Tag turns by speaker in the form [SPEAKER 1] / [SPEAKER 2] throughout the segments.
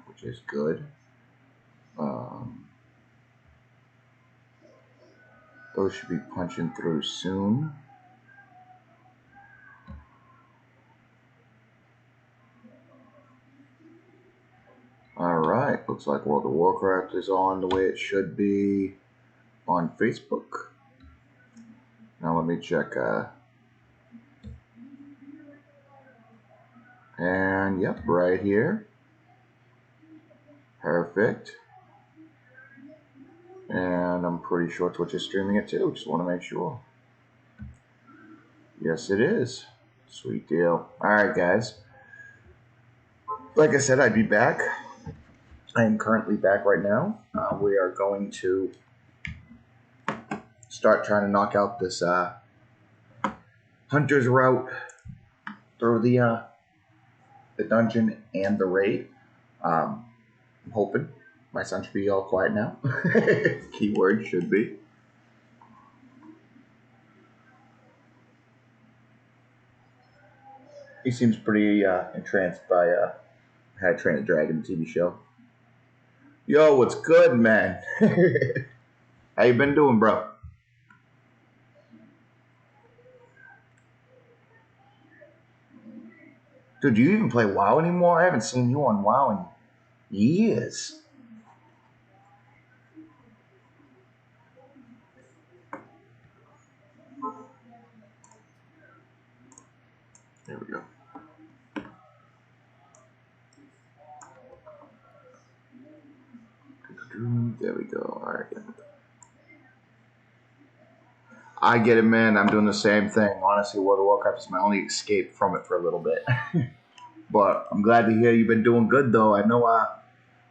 [SPEAKER 1] which is good. Those should be punching through soon. Alright, looks like World of Warcraft is on the way it should be on Facebook. Now let me check. And yep, right here. Perfect. And I'm pretty sure Twitch is streaming it too. Just want to make sure. Yes, it is. Sweet deal. Alright, guys. Like I said, I'd be back. I am currently back right now. We are going to start trying to knock out this hunter's route through the dungeon and the raid. I'm hoping my son should be all quiet now. Keyword should be. He seems pretty entranced by How to Train a Dragon TV show. Yo, what's good, man? How you been doing, bro? Dude, do you even play WoW anymore? I haven't seen you on WoW in years. There we go. There we go. All right. I get it, man. I'm doing the same thing. Honestly, World of Warcraft is my only escape from it for a little bit. But I'm glad to hear you've been doing good, though. I know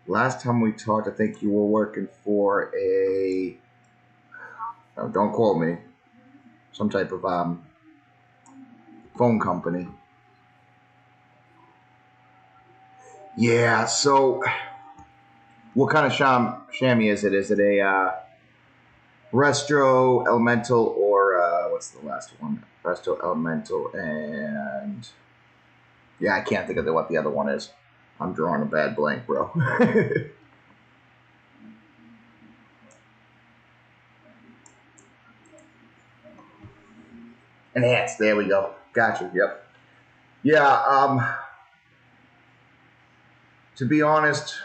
[SPEAKER 1] last time we talked, I think you were working for a... don't quote me. Some type of phone company. Yeah, so... What kind of chamois is it? Is it a Resto, Elemental, or what's the last one? Resto, Elemental, and... Yeah, I can't think of what the other one is. I'm drawing a bad blank, bro. Enhanced, there we go. Gotcha, yep. Yeah, to be honest...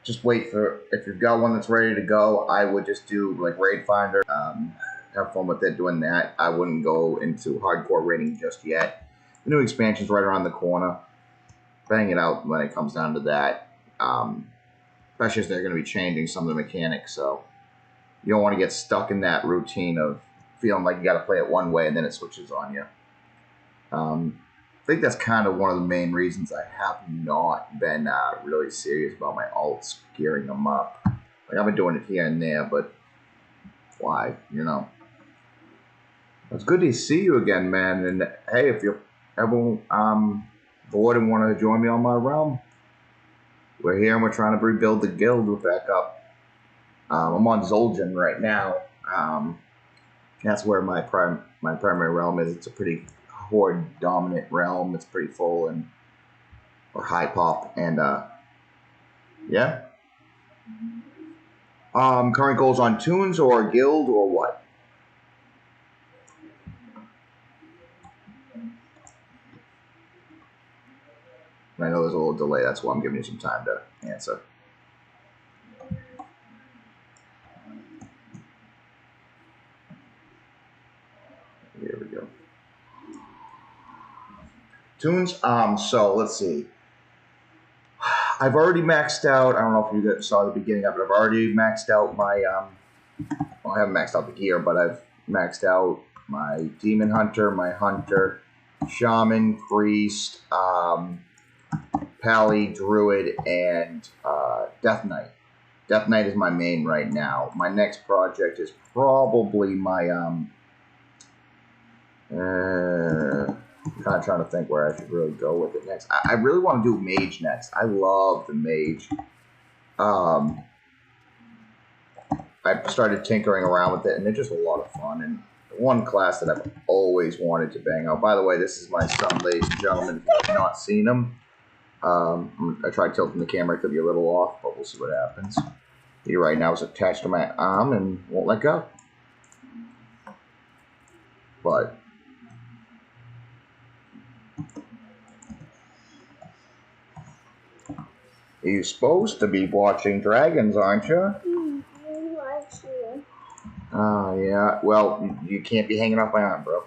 [SPEAKER 1] Just wait for, if you've got one that's ready to go, I would just do like Raid Finder, have fun with it doing that. I wouldn't go into hardcore raiding just yet. The new expansion's right around the corner. Bang it out when it comes down to that. Especially as they're going to be changing some of the mechanics, so you don't want to get stuck in that routine of feeling like you got to play it one way and then it switches on you. I think that's kind of one of the main reasons I have not been really serious about my alts, gearing them up. Like, I've been doing it here and there, but why, you know? It's good to see you again, man. And hey, if you're ever bored and want to join me on my realm, we're here and we're trying to rebuild the guild with back up. I'm on Zul'jin right now. That's where my primary realm is. It's a pretty horde dominant realm. It's pretty full and or high pop and yeah. Current goals on tunes or guild or what? I know there's a little delay. That's why I'm giving you some time to answer. Here we go. Tunes, so let's see. I've already maxed out, I don't know if you guys saw the beginning of it, I've already maxed out my, well, I haven't maxed out the gear, but I've maxed out my Demon Hunter, my Hunter, Shaman, Priest, Pally, Druid, and Death Knight. Death Knight is my main right now. My next project is probably my, I'm kind of trying to think where I should really go with it next. I really want to do Mage next. I love the Mage. I started tinkering around with it, and it's just a lot of fun. And one class that I've always wanted to bang out. By the way, this is my son, ladies and gentlemen. If you have not seen him, I tried tilting the camera, it could be a little off, but we'll see what happens. He right now is attached to my arm and won't let go. But you're supposed to be watching dragons, aren't you? Oh, yeah. Well, you can't be hanging off my arm, bro. Do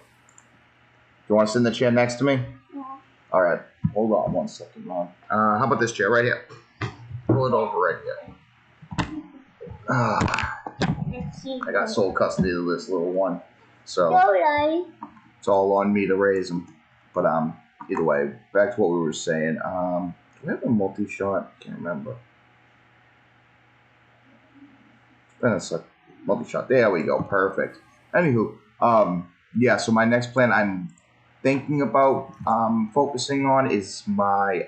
[SPEAKER 1] you want to sit in the chair next to me? Yeah. All right. Hold on 1 second, Mom. How about this chair right here? Pull it over right here. I got sole custody of this little one, so it's all on me to raise him. But either way, back to what we were saying. Do we have a multi-shot? Can't remember. That's a multi-shot. There we go. Perfect. Anywho, yeah. So my next plan I'm thinking about focusing on is my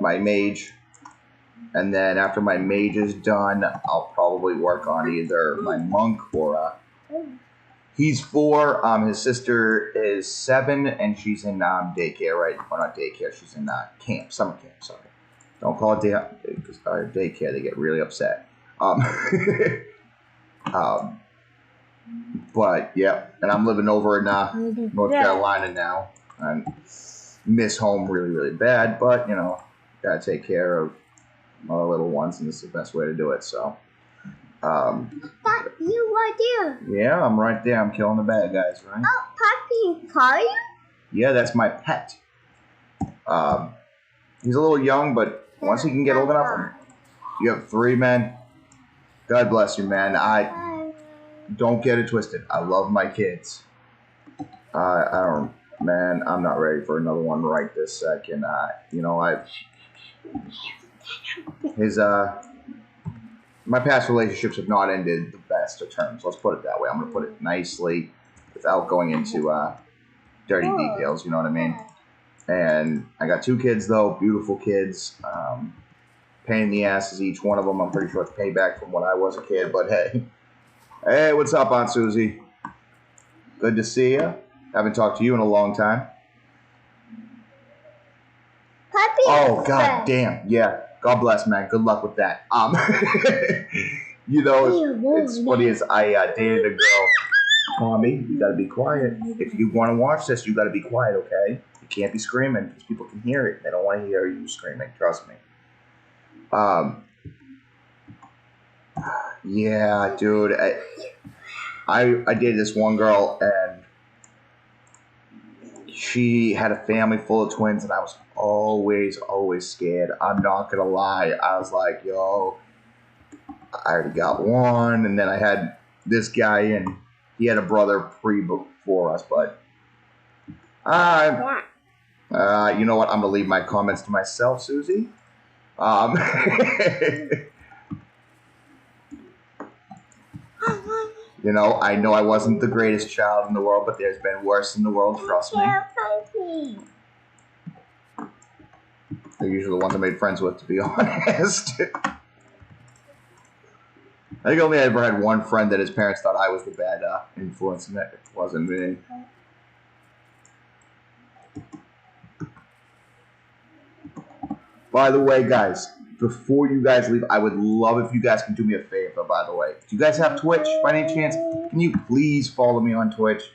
[SPEAKER 1] my mage. And then after my mage is done, I'll probably work on either my monk or he's 4. His sister is 7, and she's in daycare, right? Or not daycare. She's in camp, summer camp. Sorry, don't call it daycare. They get really upset. But yeah, and I'm living over in North Carolina now. I miss home really, really bad, but you know, gotta take care of my little ones, and this is the best way to do it. So,
[SPEAKER 2] That you right there.
[SPEAKER 1] Yeah, I'm right there. I'm killing the bad guys, right?
[SPEAKER 2] Oh, Puppy, are you?
[SPEAKER 1] Yeah, that's my pet. He's a little young, but once he can get old enough, you have 3 men. God bless you, man. I don't get it twisted. I love my kids. I don't, man. I'm not ready for another one right this second. You know, my past relationships have not ended the best of terms. Let's put it that way. I'm gonna put it nicely, without going into dirty details. You know what I mean? And I got 2 kids though, beautiful kids. Pain in the asses, each one of them. I'm pretty sure it's payback from when I was a kid. But hey, what's up, Aunt Susie? Good to see you. Haven't talked to you in a long time.
[SPEAKER 2] Puppy.
[SPEAKER 1] Oh, god damn. Yeah. God bless, man. Good luck with that. You know, it's funny as I dated a girl. Tommy, you gotta be quiet. If you want to watch this, you gotta be quiet, okay? You can't be screaming because people can hear it. They don't want to hear you screaming. Trust me. Yeah, dude. I dated this one girl, and she had a family full of twins, and I was always scared. I'm not gonna lie. I was like, yo, I already got one, and then I had this guy, and he had a brother before us, but you know what? I'm gonna leave my comments to myself, Susie. You know I wasn't the greatest child in the world, but there's been worse in the world, trust me. They're usually the ones I made friends with, to be honest. I think I only ever had one friend that his parents thought I was the bad influence, and that wasn't me. By the way, guys, before you guys leave, I would love if you guys can do me a favor, by the way. Do you guys have Twitch, by any chance? Can you please follow me on Twitch?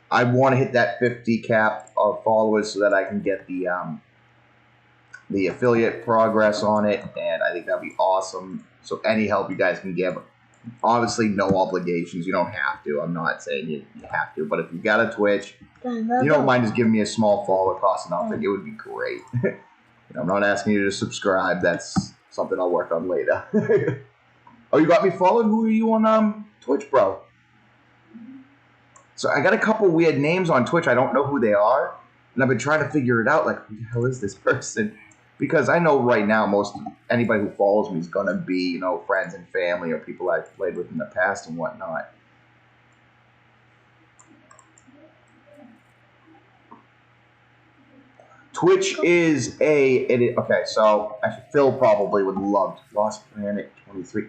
[SPEAKER 1] I want to hit that 50 cap of followers so that I can get the affiliate progress on it, and I think that'd be awesome. So any help you guys can give, obviously no obligations. You don't have to. I'm not saying you have to, but if you got a Twitch, you don't mind just giving me a small follow cost, nothing. It would be great. I'm not asking you to subscribe. That's something I'll work on later. Oh, you got me followed? Who are you on Twitch, bro? So I got a couple weird names on Twitch. I don't know who they are, and I've been trying to figure it out. Like, who the hell is this person? Because I know right now anybody who follows me is gonna be, you know, friends and family or people I've played with in the past and whatnot. Twitch is okay, so actually Phil probably would love Lost Planet 23.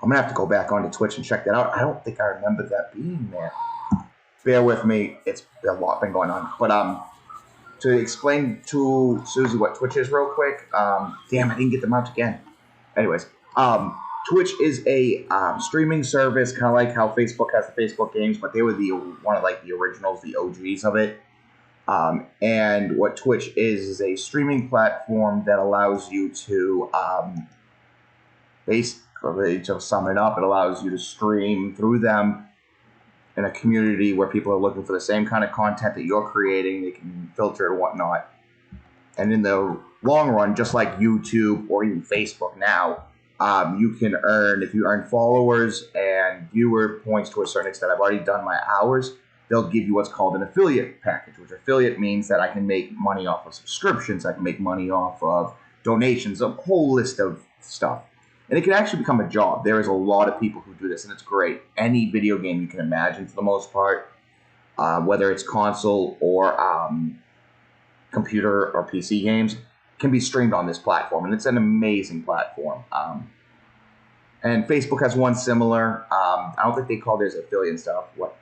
[SPEAKER 1] I'm gonna have to go back onto Twitch and check that out. I don't think I remember that being there. bear with me. It's a lot been going on. But to explain to Susie what Twitch is real quick. Damn, I didn't get them out again. Anyways, Twitch is a streaming service, kind of like how Facebook has the Facebook games, but they were one of like the originals, the OGs of it. And what Twitch is a streaming platform that allows you to basically, to sum it up, it allows you to stream through them in a community where people are looking for the same kind of content that you're creating. They can filter and whatnot. And in the long run, just like YouTube or even Facebook now, you can earn, if you earn followers and viewer points to a certain extent, I've already done my hours, they'll give you what's called an affiliate package, which affiliate means that I can make money off of subscriptions, I can make money off of donations, a whole list of stuff. And it can actually become a job. There is a lot of people who do this, and it's great. Any video game you can imagine, for the most part, whether it's console or computer or PC games, can be streamed on this platform, and it's an amazing platform. And Facebook has one similar. I don't think they call theirs affiliate stuff. What?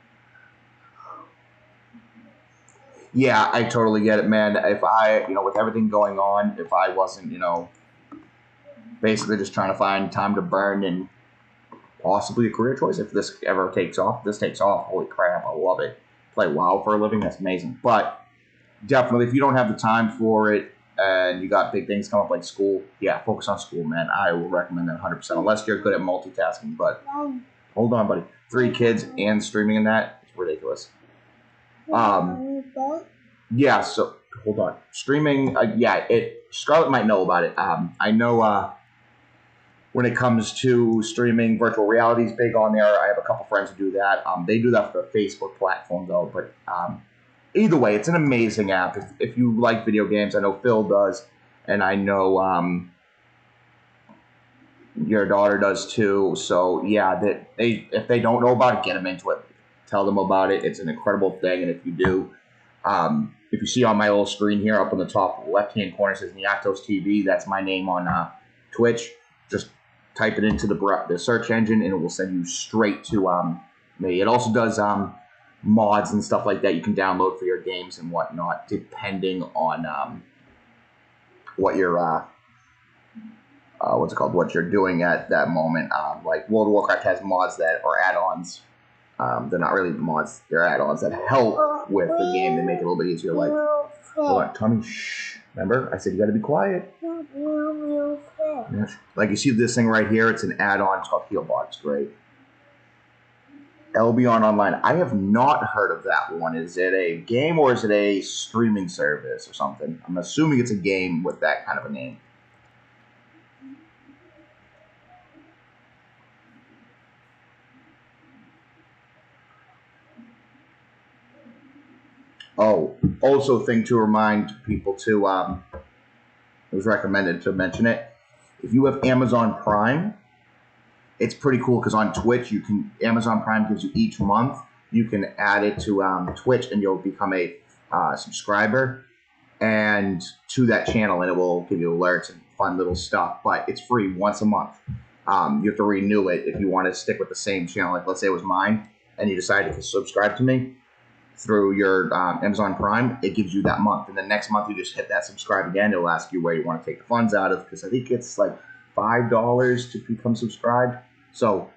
[SPEAKER 1] Yeah, I totally get it, man. If I, with everything going on, if I wasn't, basically just trying to find time to burn and possibly a career choice, if this ever takes off, holy crap, I love it. Play WoW for a living, that's amazing. But definitely, if you don't have the time for it and you got big things come up like school, yeah, focus on school, man. I will recommend that 100%, unless you're good at multitasking. But hold on, buddy. 3 kids and streaming in that, it's ridiculous. Yeah, so hold on. Streaming, Scarlett might know about it. I know when it comes to streaming, virtual reality is big on there. I have a couple friends who do that. They do that for the Facebook platform, though. But either way, it's an amazing app. If you like video games, I know Phil does, and I know your daughter does too. So yeah, if they don't know about it, get them into it. Tell them about it. It's an incredible thing, and if you do, if you see on my little screen here up in the top left-hand corner, it says Niatos TV. That's my name on Twitch. Just type it into the search engine, and it will send you straight to me. It also does mods and stuff like that you can download for your games and whatnot, depending on what you're what you're doing at that moment. Like World of Warcraft has mods that are add-ons. They're not really mods; they're add-ons that help with the game. They make it a little bit easier. Like, hold on, Tommy, shh. Remember, I said you got to be quiet. Like you see this thing right here, it's an add-on. It's called HealBot. It's great. Albion Online. I have not heard of that one. Is it a game or is it a streaming service or something? I'm assuming it's a game with that kind of a name. Oh, also thing to remind people to, it was recommended to mention it. If you have Amazon Prime, it's pretty cool because on Twitch, Amazon Prime gives you each month, you can add it to Twitch and you'll become a subscriber and to that channel, and it will give you alerts and fun little stuff, but it's free once a month. You have to renew it if you want to stick with the same channel. Like let's say it was mine and you decided to subscribe to me through your Amazon Prime, it gives you that month. And then next month, you just hit that subscribe again. It'll ask you where you want to take the funds out of, because I think it's like $5 to become subscribed. So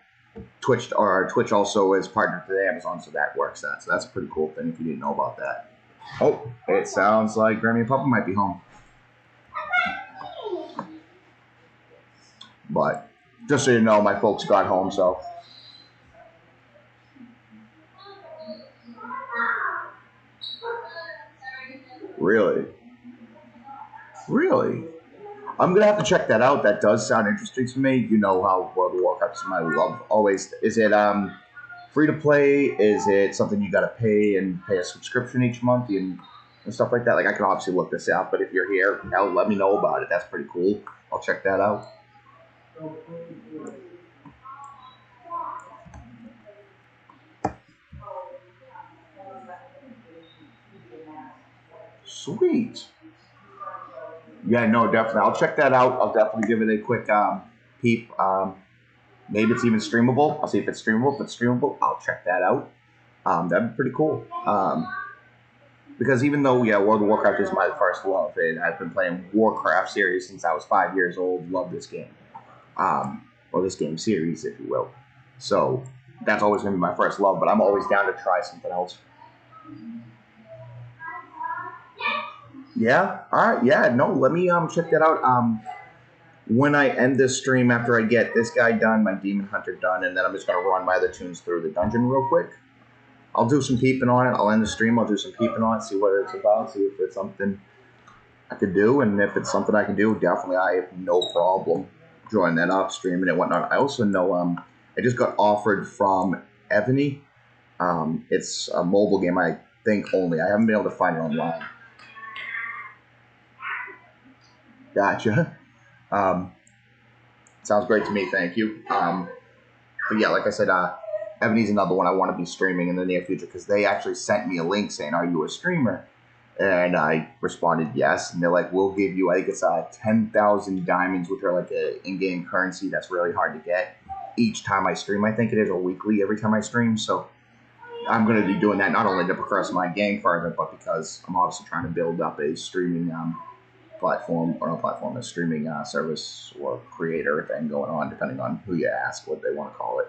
[SPEAKER 1] Twitch also is partnered with Amazon, so that works out. So that's a pretty cool thing if you didn't know about that. Oh, it sounds like Grammy and Papa might be home. But just so you know, my folks got home, so... Really? Really? I'm going to have to check that out. That does sound interesting to me. You know how World of Warcraft is my love always. Is it free to play? Is it something you got to pay a subscription each month and stuff like that? Like, I can obviously look this out, but if you're here, hell, let me know about it. That's pretty cool. I'll check that out. Sweet. Yeah, no, definitely. I'll check that out. I'll definitely give it a quick peep. Maybe it's even streamable. I'll see if it's streamable. If it's streamable, I'll check that out. That'd be pretty cool. Because even though, yeah, World of Warcraft is my first love, and I've been playing Warcraft series since I was 5 years old, love this game. Or this game series, if you will. So, that's always going to be my first love, but I'm always down to try something else. Yeah, alright, yeah, no, let me check that out. When I end this stream, after I get this guy done, my Demon Hunter done, and then I'm just going to run my other tunes through the dungeon real quick. I'll do some peeping on it. I'll end the stream. I'll do some peeping on it, see what it's about, see if it's something I could do. And if it's something I can do, definitely I have no problem joining that up, streaming and whatnot. I also know I just got offered from Ebony. It's a mobile game, I think, only. I haven't been able to find it online. Gotcha. Sounds great to me. Thank you. But yeah, like I said, Ebony's another one I want to be streaming in the near future because they actually sent me a link saying, "Are you a streamer?" And I responded yes. And they're like, "We'll give you, I think it's 10,000 diamonds, which are like an in-game currency that's really hard to get each time I stream. I think it is, or weekly every time I stream." So I'm going to be doing that not only to progress my game further, but because I'm obviously trying to build up a streaming platform, or not platform, a streaming service or creator thing going on, depending on who you ask, what they want to call it.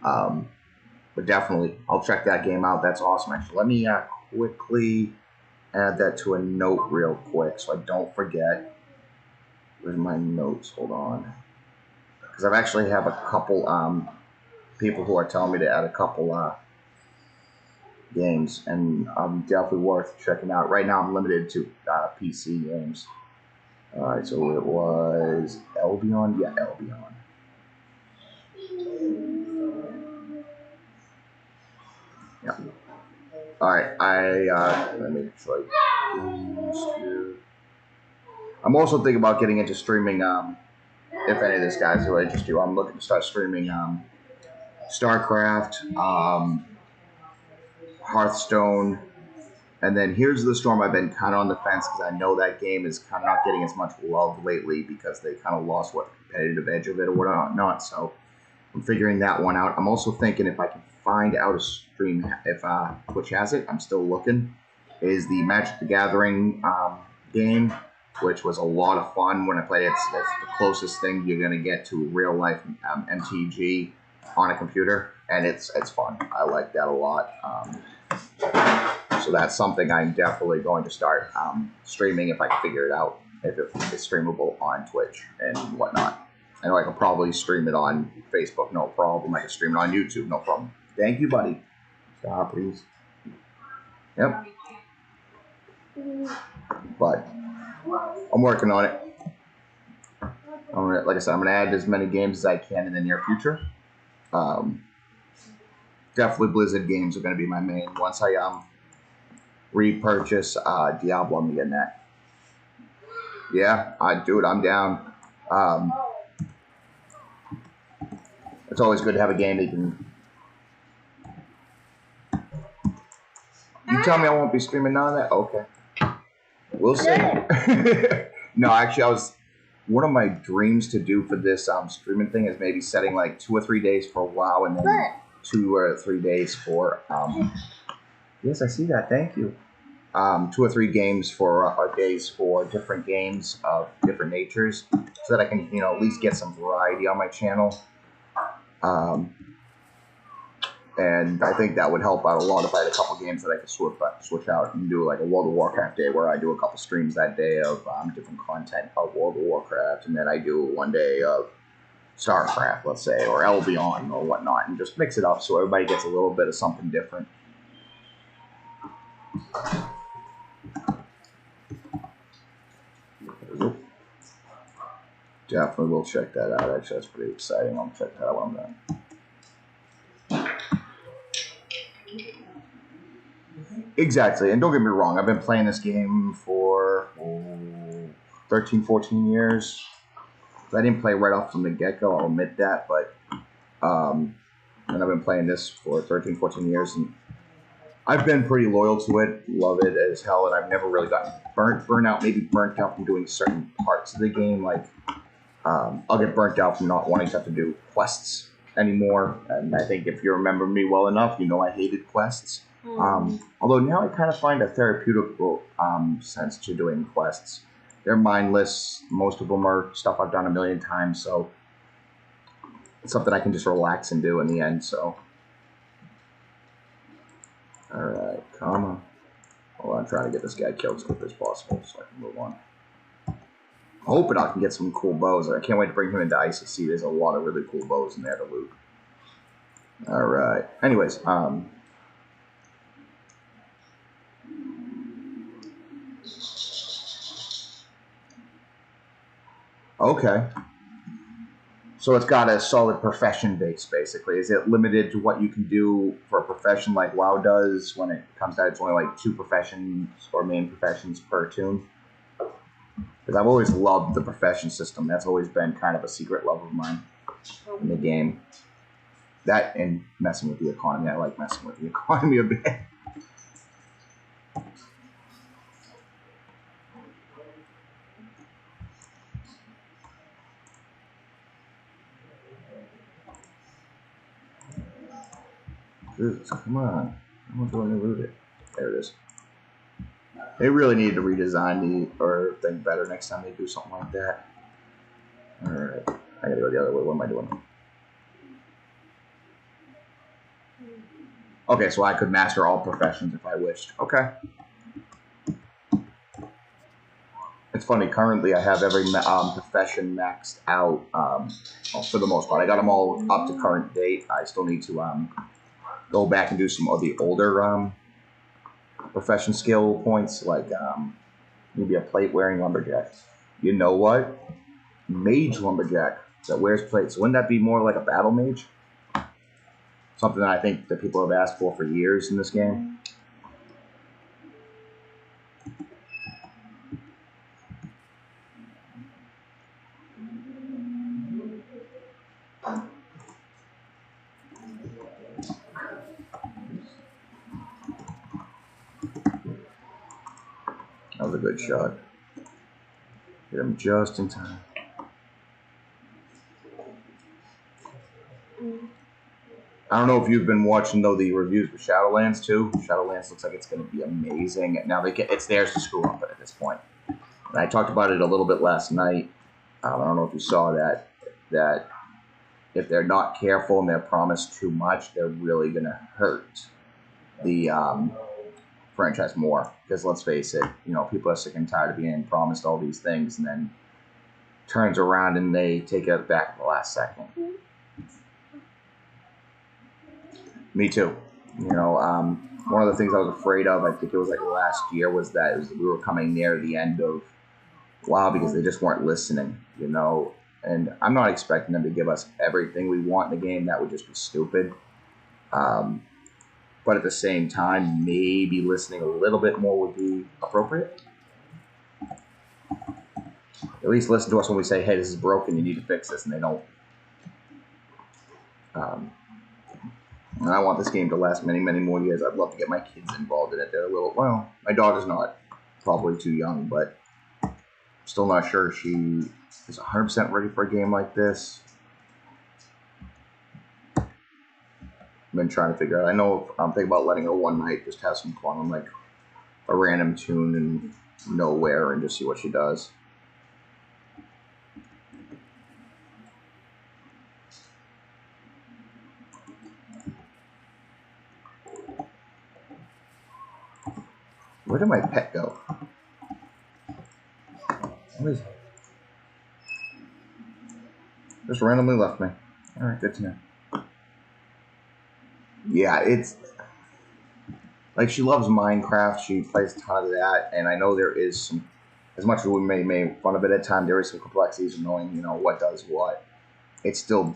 [SPEAKER 1] But definitely, I'll check that game out. That's awesome, actually. Let me quickly add that to a note real quick so I don't forget. Where's my notes? Hold on. Because I've actually have a couple people who are telling me to add a couple games, and definitely worth checking out. Right now, I'm limited to PC games. Alright, so it was Albion? Yeah, Albion. Yeah. Alright, let me try games here. I'm also thinking about getting into streaming, if any of these guys will interest you. I'm looking to start streaming StarCraft, Hearthstone, and then Here's the Storm. I've been kind of on the fence because I know that game is kind of not getting as much love lately because they kind of lost the competitive edge of it or whatnot. So I'm figuring that one out. I'm also thinking if I can find out a stream, if Twitch has it, I'm still looking, is the Magic the Gathering game, which was a lot of fun when I played it. It's the closest thing you're going to get to real life MTG on a computer, and it's fun. I like that a lot. So that's something I'm definitely going to start streaming if I can figure it out, if it's streamable on Twitch and whatnot. I know I can probably stream it on Facebook, no problem. I can stream it on YouTube, no problem. Thank you, buddy. Stop, please. Yep. But I'm working on it. Like I said, I'm going to add as many games as I can in the near future. Definitely Blizzard games are going to be my main. Once I repurchase Diablo, I'm getting that. Yeah, dude, I'm down. It's always good to have a game that you can... You tell me I won't be streaming none of that? Okay. We'll see. No, actually, one of my dreams to do for this streaming thing is maybe setting like 2 or 3 days for WoW and then 2 or 3 days for... Yes, I see that. Thank you. 2 or 3 games for days for different games of different natures, so that I can, at least get some variety on my channel. And I think that would help out a lot if I had a couple games that I could switch out and do like a World of Warcraft day where I do a couple streams that day of different content of World of Warcraft, and then I do one day of StarCraft, let's say, or Albion or whatnot, and just mix it up so everybody gets a little bit of something different. Definitely will check that out. Actually, that's pretty exciting. I'll check that out when I'm done. Exactly, and don't get me wrong, I've been playing this game for 13, 14 years. I didn't play right off from the get-go, I'll admit that, but and I've been playing this for 13, 14 years, and I've been pretty loyal to it, love it as hell, and I've never really gotten burnt out from doing certain parts of the game. Like, I'll get burnt out from not wanting to have to do quests anymore. And I think if you remember me well enough, you know I hated quests. Although now I kind of find a therapeutic sense to doing quests. They're mindless. Most of them are stuff I've done a million times, so it's something I can just relax and do in the end. So, all right, come on. Hold on, I'm trying to get this guy killed as quickly as possible so I can move on. Hoping I can get some cool bows. I can't wait to bring him into ICC. There's a lot of really cool bows in there to loot. All right. Anyways, okay. So it's got a solid profession base, basically. Is it limited to what you can do for a profession like WoW does when it comes out? It's only like 2 professions or main professions per toon? Because I've always loved the profession system. That's always been kind of a secret love of mine in the game. That and messing with the economy. I like messing with the economy a bit. Come on. I'm going to loot it. There it is. They really need to redesign or think better next time they do something like that. Alright. I gotta go the other way. What am I doing? Okay, so I could master all professions if I wished. Okay. It's funny, currently I have every profession maxed out for the most part. I got them all up to current date. I still need to go back and do some of the older profession skill points, like maybe a plate-wearing lumberjack. You know what? Mage lumberjack that wears plates. Wouldn't that be more like a battle mage? Something that I think that people have asked for years in this game. That was a good shot. Get him just in time. I don't know if you've been watching though the reviews for Shadowlands too. Shadowlands looks like it's going to be amazing. Now it's theirs to screw up at this point. And I talked about it a little bit last night. I don't know if you saw that. That if they're not careful and they're promised too much, they're really going to hurt the franchise more. Because let's face it, you know, people are sick and tired of being promised all these things, and then turns around and they take it back at the last second. Me too. You know, one of the things I was afraid of, I think it was like last year, was that we were coming near the end of WoW because they just weren't listening, you know. And I'm not expecting them to give us everything we want in the game. That would just be stupid. But at the same time, maybe listening a little bit more would be appropriate. At least listen to us when we say, hey, this is broken, you need to fix this, and they don't. And I want this game to last many, many more years. I'd love to get my kids involved in it. They're a little, well, my daughter's not, probably too young, but still not sure she is 100% ready for a game like this. I've been trying to figure out. I know I'm thinking about letting her one night just have some fun on like a random tune and nowhere and just see what she does. Where did my pet go? What is it? Just randomly left me. Alright, good to know. Yeah, it's like she loves Minecraft. She plays a ton of that, and I know there is some, as much as we may make fun of it at times, there is some complexities of knowing, you know, what does what. It's still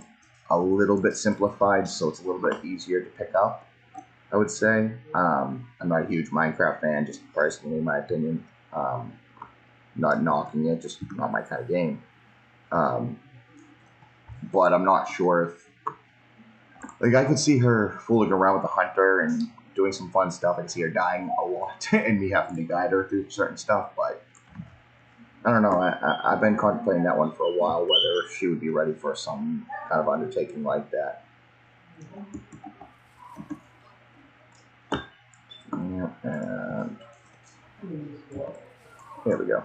[SPEAKER 1] a little bit simplified, so it's a little bit easier to pick up, I would say. I'm not a huge Minecraft fan, just personally, in my opinion. Not knocking it, just not my kind of game. But I'm not sure if, like, I could see her fooling around with the hunter and doing some fun stuff. I could see her dying a lot and me having to guide her through certain stuff, but I don't know. I've been contemplating that one for a while, whether she would be ready for some kind of undertaking like that. Yeah, and there we go.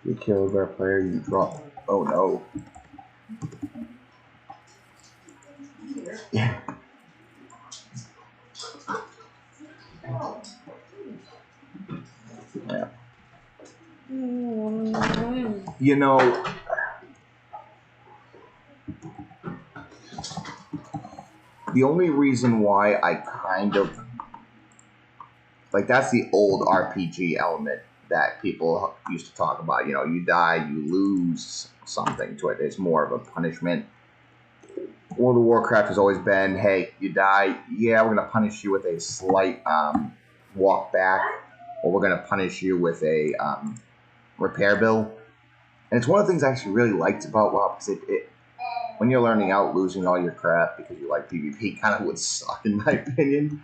[SPEAKER 1] You killed our player, you drop. Oh no. Yeah. Yeah. You know, the only reason why I kind of like that's the old RPG element that people used to talk about. You know, you die, you lose something to it. It's more of a punishment. World of Warcraft has always been, hey, you die, yeah, we're gonna punish you with a slight walk back, or we're gonna punish you with a repair bill. And it's one of the things I actually really liked about WoW because when you're learning out, losing all your crap because you like PvP kind of would suck in my opinion.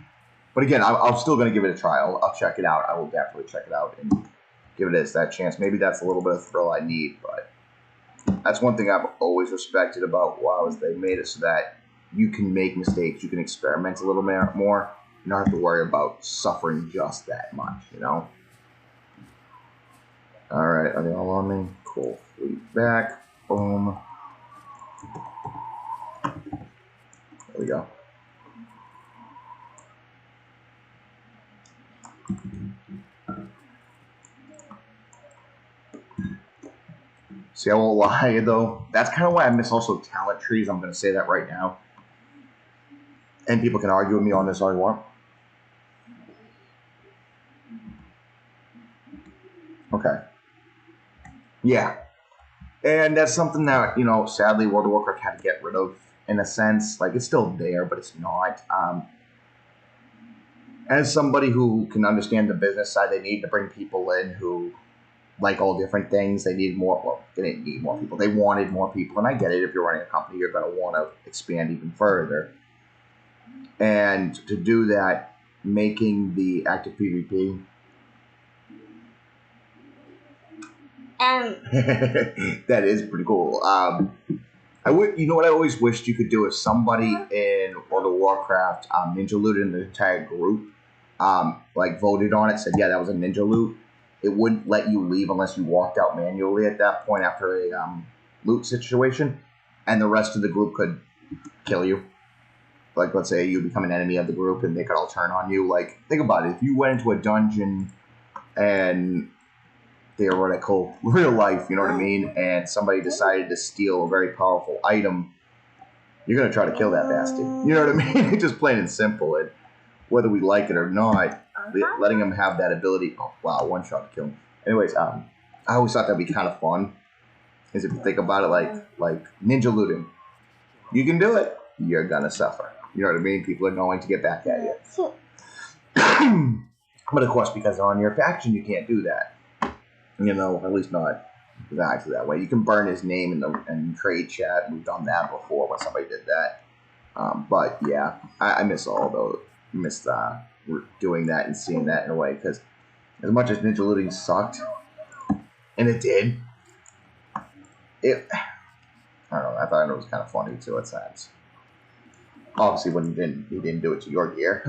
[SPEAKER 1] But again, I'm still going to give it a try. I'll check it out. I will definitely check it out and give it that chance. Maybe that's a little bit of thrill I need, but that's one thing I've always respected about WoW is they made it so that you can make mistakes, you can experiment a little more, you don't have to worry about suffering just that much, you know? Alright, are they all on me? Cool. Fleet back. Boom. There we go. See, I won't lie, though. That's kind of why I miss also talent trees. I'm going to say that right now. And people can argue with me on this all they want. Okay. Yeah. And that's something that, you know, sadly World of Warcraft had to get rid of in a sense. Like, it's still there, but it's not. As somebody who can understand the business side, they need to bring people in who like all different things. They need more, well, they didn't need more people. They wanted more people, and I get it. If you're running a company, you're going to want to expand even further. And to do that, making the active PvP that is pretty cool. I would, you know what I always wished you could do if somebody in World of Warcraft ninja looted an entire group, like voted on it, said yeah that was a ninja loot. It wouldn't let you leave unless you walked out manually at that point after a loot situation, and the rest of the group could kill you. Like, let's say you become an enemy of the group and they could all turn on you. Like, think about it. If you went into a dungeon and theoretical real life, you know what I mean, and somebody decided to steal a very powerful item, you're going to try to kill that bastard. You know what I mean? Just plain and simple. And whether we like it or not, letting them have that ability. Oh, wow, one shot to kill him. Anyways, I always thought that'd be kind of fun. Is if you think about it like ninja looting. You can do it. You're going to suffer. You know what I mean? People are going to get back at you. But of course, because they're on your faction, you can't do that. You know, at least not exactly that way. You can burn his name in trade chat. We've done that before when somebody did that. But yeah, I miss all those. Miss doing that and seeing that in a way, because as much as ninja looting sucked, and it did, I don't know. I thought it was kind of funny too at times. Obviously, when he didn't do it to your gear.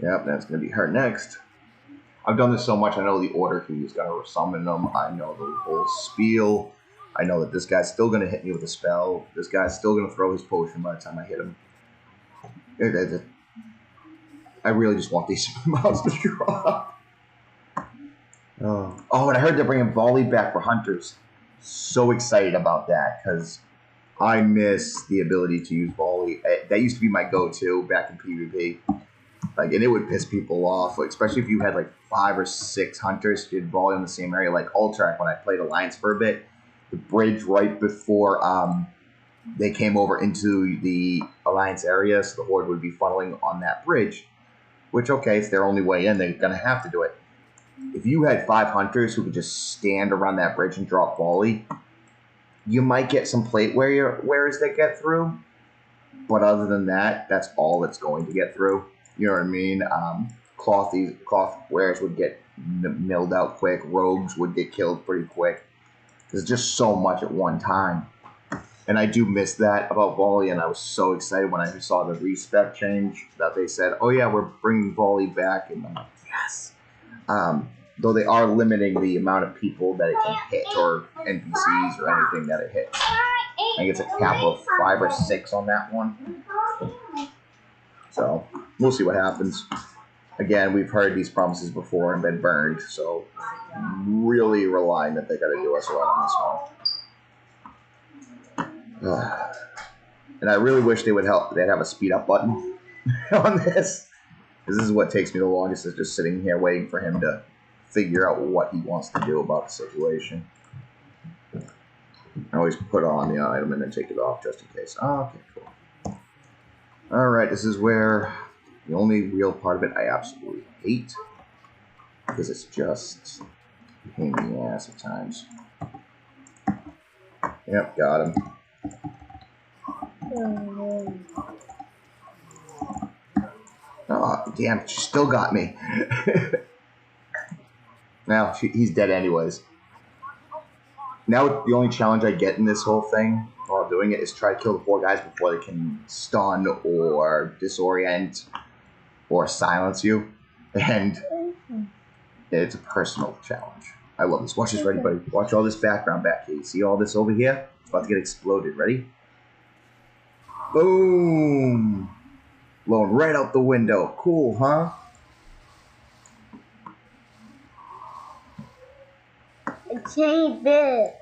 [SPEAKER 1] Yep, that's going to be her next. I've done this so much, I know the order he's going to summon them. I know the whole spiel. I know that this guy's still going to hit me with a spell. This guy's still going to throw his potion by the time I hit him. I really just want these monsters to drop. Oh, and I heard they're bringing volley back for hunters. So excited about that, because I miss the ability to use volley. That used to be my go-to back in PvP. Like, and it would piss people off, like, especially if you had like 5 or 6 hunters who'd volley in the same area. Like Ultrac, when I played Alliance for a bit, the bridge right before they came over into the Alliance area, so the Horde would be funneling on that bridge. Which, okay, it's their only way in, they're gonna have to do it. If you had 5 hunters who could just stand around that bridge and drop volley, You might get some plate wearers that get through, but other than that, that's all that's going to get through. You know what I mean? Cloth wearers would get milled out quick. Rogues would get killed pretty quick. There's just so much at one time. And I do miss that about volley, and I was so excited when I saw the respec change that they said, oh yeah, we're bringing volley back, and I'm like, yes. Though they are limiting the amount of people that it can hit, or NPCs or anything that it hits. I think it's a cap of 5 or 6 on that one. So we'll see what happens. Again, we've heard these promises before and been burned, so really relying that they got to do us right on this one. And I really wish they would help. They'd have a speed up button on this, because this is what takes me the longest, is just sitting here waiting for him to figure out what he wants to do about the situation. I always put on the item and then take it off just in case. Oh, okay, cool. Alright, this is where the only real part of it I absolutely hate, because it's just a pain in the ass at times. Yep, got him. Oh, damn, she still got me. Now, he's dead anyways. Now, the only challenge I get in this whole thing while doing it is try to kill the 4 guys before they can stun or disorient or silence you. And it's a personal challenge. I love this. Watch this, ready, buddy? Watch all this background back here. You see all this over here? It's about to get exploded. Ready? Boom! Blown right out the window. Cool, huh?
[SPEAKER 2] Change it.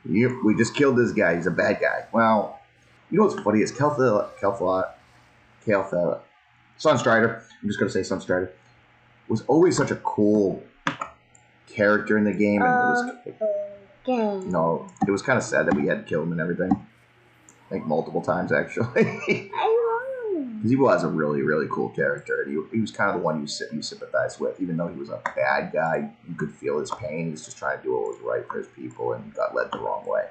[SPEAKER 1] Yep, we just killed this guy. He's a bad guy. Well, you know what's funny is Sunstrider. I'm just gonna say Sunstrider was always such a cool character in the game, and it was kind of sad that we had to kill him and everything. I think multiple times actually. Because he was a really, really cool character. And he was kind of the one you sympathize with, even though he was a bad guy. You could feel his pain. He was just trying to do what was right for his people and got led the wrong way.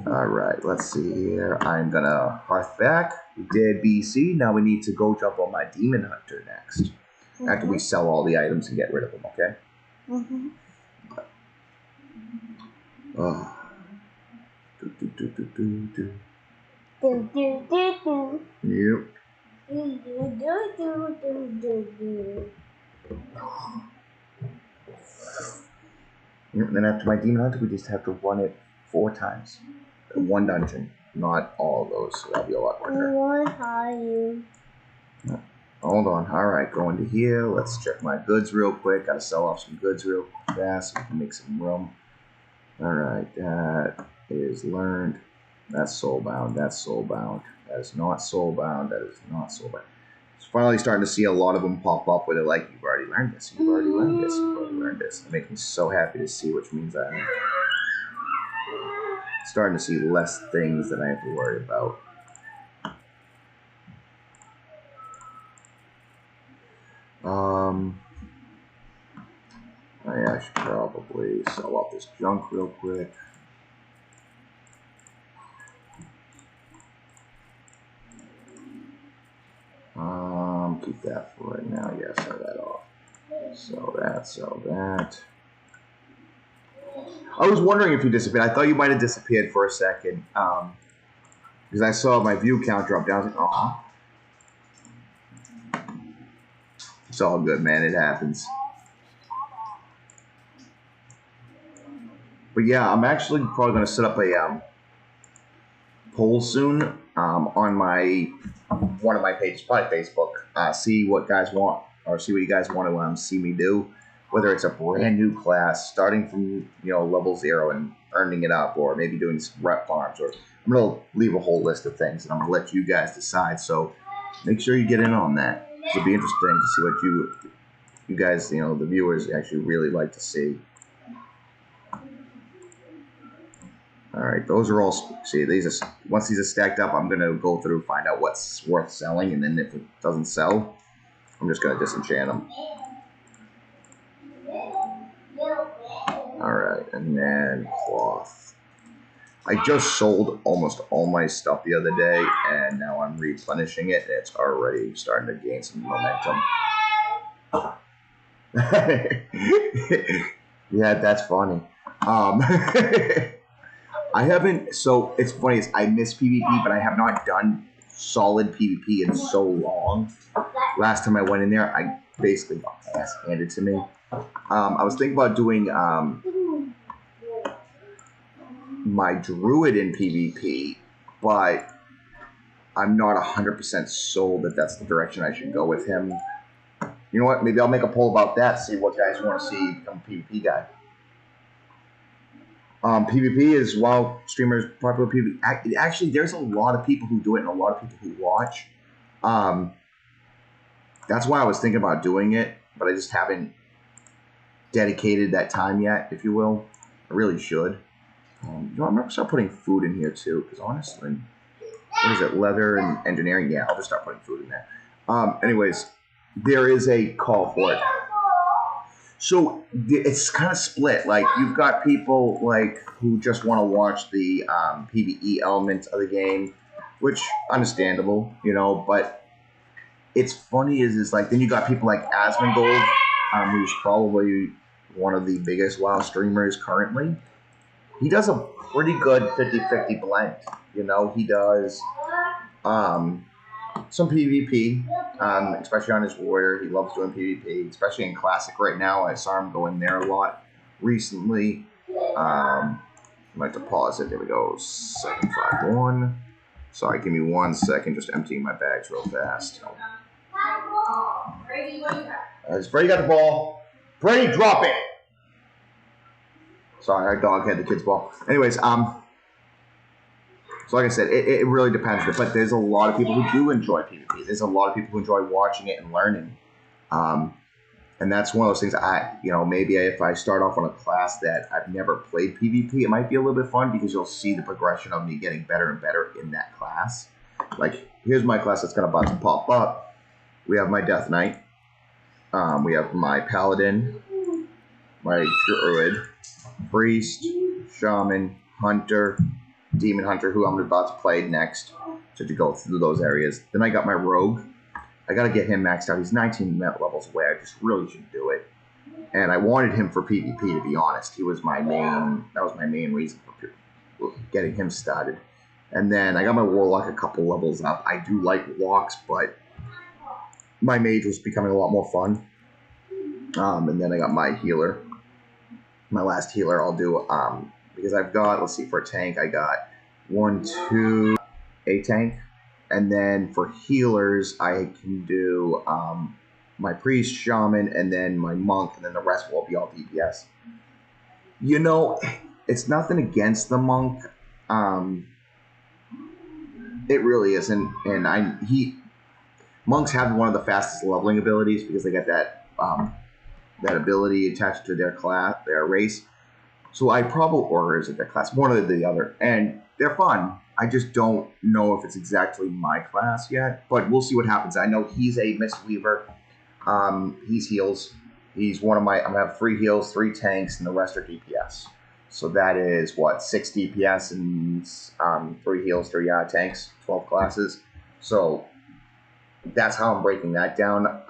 [SPEAKER 1] Alright, let's see here. I'm going to hearth back. We did BC. Now we need to go jump on my Demon Hunter next. After we sell all the items and get rid of them, okay? Oh. Yep. And then after my Demon Hunter, we just have to run it 4 times. 1 dungeon, not all of those, so that'll be a lot quicker. Hold on. Alright, going to here. Let's check my goods real quick. Gotta sell off some goods real fast so we can make some room. Alright, that is learned. That's soulbound. That's soulbound. That is not soulbound. That is not soulbound. It's finally starting to see a lot of them pop up where they're like, you've already learned this, you've already learned this, you've already learned this. It makes me so happy to see, which means I'm starting to see less things that I have to worry about. I should probably sell off this junk real quick. Keep that for right now. Yeah, sell that off. Sell that. I was wondering if you disappeared. I thought you might have disappeared for a second. Because I saw my view count drop down. I was like, aw. It's all good, man. It happens. But yeah, I'm actually probably going to set up a poll soon on one of my pages, probably Facebook. See what guys want, or see what you guys want to see me do. Whether it's a brand new class, starting from level 0 and earning it up, or maybe doing some rep farms, or I'm gonna leave a whole list of things, and I'm gonna let you guys decide. So make sure you get in on that. It'll be interesting to see what you guys, the viewers actually really like to see. All right, those are all. See, once these are stacked up, I'm gonna go through and find out what's worth selling, and then if it doesn't sell, I'm just gonna disenchant them. All right, and then cloth. I just sold almost all my stuff the other day, and now I'm replenishing it, and it's already starting to gain some momentum. Yeah, that's funny. I haven't, so it's funny, I miss PvP, but I have not done solid PvP in so long. Last time I went in there, I basically got my ass handed to me. I was thinking about doing my druid in PvP, but I'm not 100% sold that that's the direction I should go with him. You know what? Maybe I'll make a poll about that, see what guys want to see become a PvP guy. PvP is, while streamers popular PvP, actually there's a lot of people who do it and a lot of people who watch. That's why I was thinking about doing it, but I just haven't dedicated that time yet, if you will. I really should. You know, I'm going to start putting food in here too, because honestly, what is it, leather and engineering? Yeah, I'll just start putting food in there. Anyways, there is a call for it. So it's kind of split. Like, you've got people like who just want to watch the PvE elements of the game, which understandable, you know. But it's funny is like then you got people like Asmongold, who's probably one of the biggest WoW streamers currently. He does a pretty good 50-50 blend. You know, he does some PvP, especially on his warrior. He loves doing PvP, especially in Classic right now. I saw him go in there a lot recently. I might have to pause it. There we go. 751. Sorry, give me 1 second. Just emptying my bags real fast. Brady got the ball. Brady, drop it. Sorry, our dog had the kid's ball. Anyways, so like I said, it really depends. But there's a lot of people who do enjoy PvP. There's a lot of people who enjoy watching it and learning. And that's one of those things maybe if I start off on a class that I've never played PvP, it might be a little bit fun because you'll see the progression of me getting better and better in that class. Like, here's my class that's about to pop up. We have my Death Knight. We have my Paladin, my Druid, Priest, Shaman, Hunter, Demon Hunter, who I'm about to play next to go through those areas. Then I got my Rogue. I got to get him maxed out. He's 19 levels away. I just really should do it. And I wanted him for PvP, to be honest. That was my main reason for getting him started. And then I got my Warlock a couple levels up. I do like Warlocks, but my Mage was becoming a lot more fun. And then I got my Healer. My last Healer I'll do, because I've got, let's see, for a tank, I got a tank. And then for healers, I can do my Priest, Shaman, and then my Monk, and then the rest will be all DPS. You know, it's nothing against the Monk. It really isn't. And Monks have one of the fastest leveling abilities because they get that ability attached to their class, their race. So or is it their class? One or the other. And they're fun. I just don't know if it's exactly my class yet, but we'll see what happens. I know he's a Mistweaver. He's heals. He's one of my. I'm gonna have 3 heals, 3 tanks, and the rest are DPS. So that is what 6 DPS and 3 heals, 3 tanks, 12 classes. So that's how I'm breaking that down.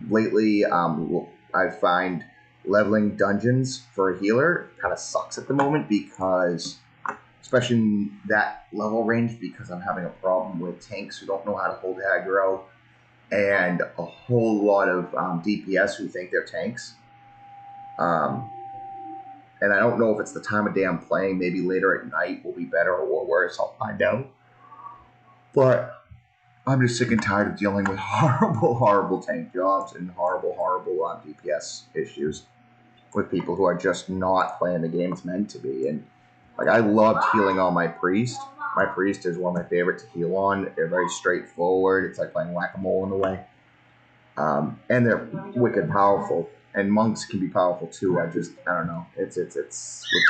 [SPEAKER 1] Lately, I find leveling dungeons for a healer kind of sucks at the moment because, especially in that level range, because I'm having a problem with tanks who don't know how to hold aggro and a whole lot of DPS who think they're tanks. And I don't know if it's the time of day I'm playing. Maybe later at night will be better or worse. I'll find out. But I'm just sick and tired of dealing with horrible tank jobs and horrible DPS issues with people who are just not playing the game it's meant to be. And like, I loved healing on my Priest. My Priest is one of my favorite to heal on. They're very straightforward. It's like playing whack-a-mole in a way. And they're wicked powerful. And monks can be powerful too. I don't know. It's with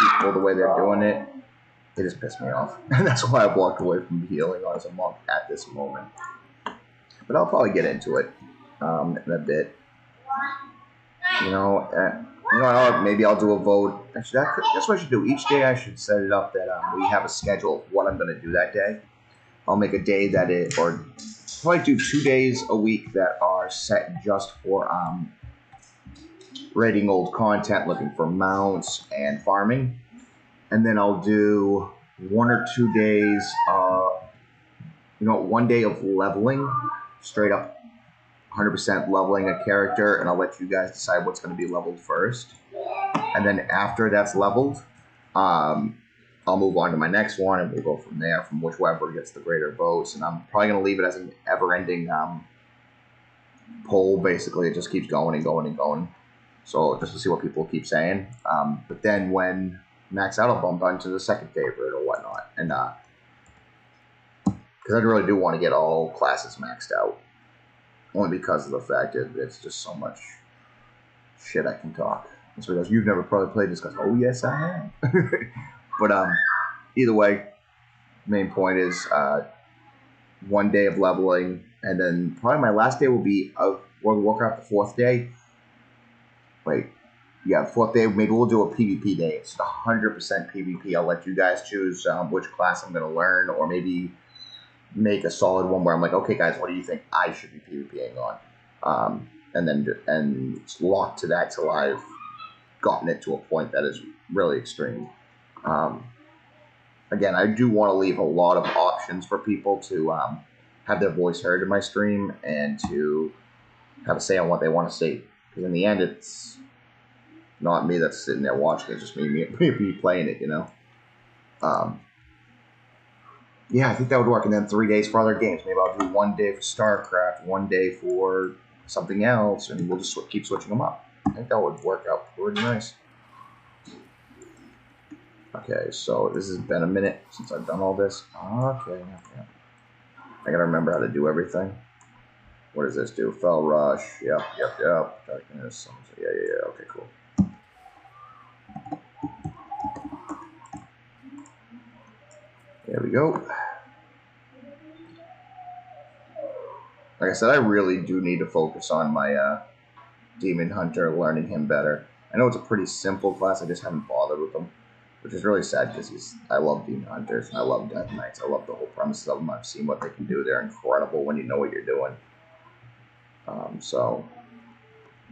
[SPEAKER 1] people, the way they're doing it, they just piss me off. And that's why I've walked away from healing as a monk at this moment. But I'll probably get into it in a bit. You know, maybe I'll do a vote. Actually, that's what I should do. Each day I should set it up that we have a schedule of what I'm going to do that day. I'll make a day that or probably do 2 days a week that are set just for raiding old content, looking for mounts and farming. And then I'll do 1 or 2 days, 1 day of leveling, straight up 100% leveling a character, and I'll let you guys decide what's going to be leveled first. And then after that's leveled, I'll move on to my next one, and we'll go from there, from whichever gets the greater votes. And I'm probably going to leave it as an ever-ending poll. Basically, it just keeps going and going and going. So just to see what people keep saying. But then when max out, I'll bump onto the second favorite or whatnot. And because I really do want to get all classes maxed out. Only because of the fact that it's just so much shit I can talk. It's because you've never probably played this, because, oh yes I have. But either way, main point is 1 day of leveling, and then probably my last day will be of World of Warcraft, the 4th day. Wait, yeah, the 4th day, maybe we'll do a PvP day. It's 100% PvP. I'll let you guys choose which class I'm going to learn, or maybe make a solid one where I'm like, okay guys, what do you think I should be PvPing on? And it's locked to that till I've gotten it to a point that is really extreme. Again, I do want to leave a lot of options for people to have their voice heard in my stream and to have a say on what they want to see. Because in the end, it's not me that's sitting there watching it, just me playing it, you know? Yeah, I think that would work. And then 3 days for other games. Maybe I'll do 1 day for StarCraft, 1 day for something else, and we'll just keep switching them up. I think that would work out pretty nice. Okay, so this has been a minute since I've done all this. Okay. I gotta remember how to do everything. What does this do? Fell Rush. Yep. Darkness. Yeah. Okay, cool. There we go. Like I said, I really do need to focus on my Demon Hunter, learning him better. I know it's a pretty simple class, I just haven't bothered with him, which is really sad because I love Demon Hunters, and I love Death Knights. I love the whole premises of them. I've seen what they can do. They're incredible when you know what you're doing. So,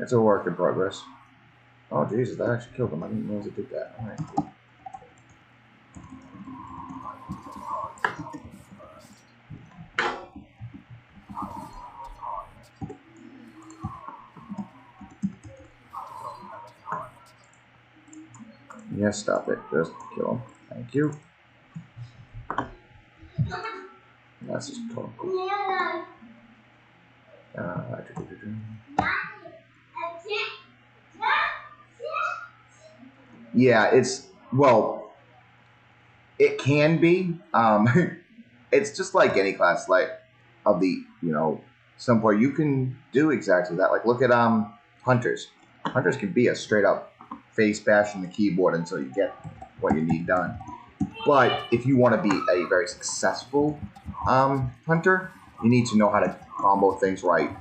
[SPEAKER 1] it's a work in progress. Oh, Jesus, that actually killed him. I didn't realize it did that. Alright, cool. Yes, stop it. Just kill him. Thank you. That's just total cool. Yeah, it can be. It's just like any class, like, of the, some point you can do exactly that. Like, look at Hunters. Hunters can be a straight up face bashing the keyboard until you get what you need done. But if you want to be a very successful hunter, you need to know how to combo things right,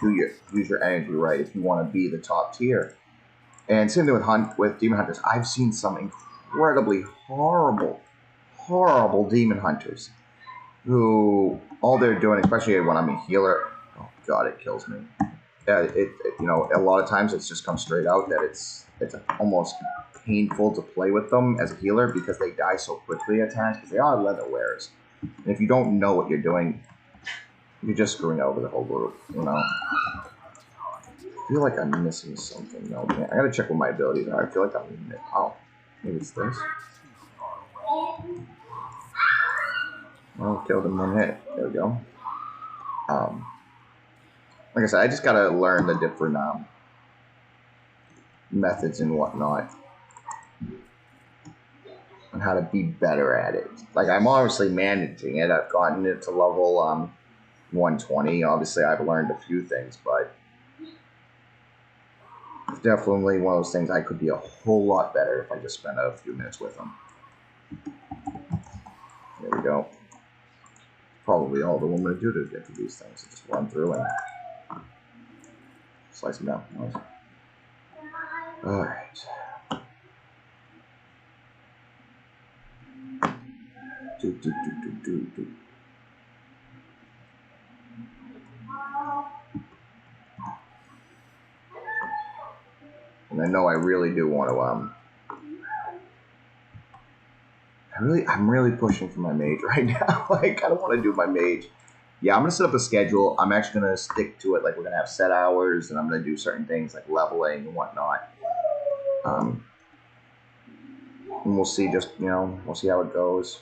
[SPEAKER 1] use your energy right if you want to be the top tier. And same thing with Demon Hunters. I've seen some incredibly horrible Demon Hunters who all they're doing, especially when I'm a healer, oh god, it kills me. A lot of times it's just come straight out that it's almost painful to play with them as a healer because they die so quickly at times because they are leather wearers. And if you don't know what you're doing, you're just screwing over the whole group, I feel like I'm missing something. No, man. I gotta check what my abilities are. I feel like I'm... Oh, maybe it's this. Well, killed in 1 hit. There we go. Like I said, I just gotta learn the different methods and whatnot and how to be better at it. Like, I'm obviously managing it. I've gotten it to level 120. Obviously, I've learned a few things, but it's definitely one of those things I could be a whole lot better if I just spent a few minutes with them. There we go. Probably all the woman to do to get to these things. Just run through and slice them down. Nice. All right. And I know I really do want to I'm really pushing for my mage right now. I kind of want to do my mage. Yeah, I'm gonna set up a schedule. I'm actually gonna stick to it. Like we're gonna have set hours, and I'm gonna do certain things like leveling and whatnot. And we'll see. Just we'll see how it goes.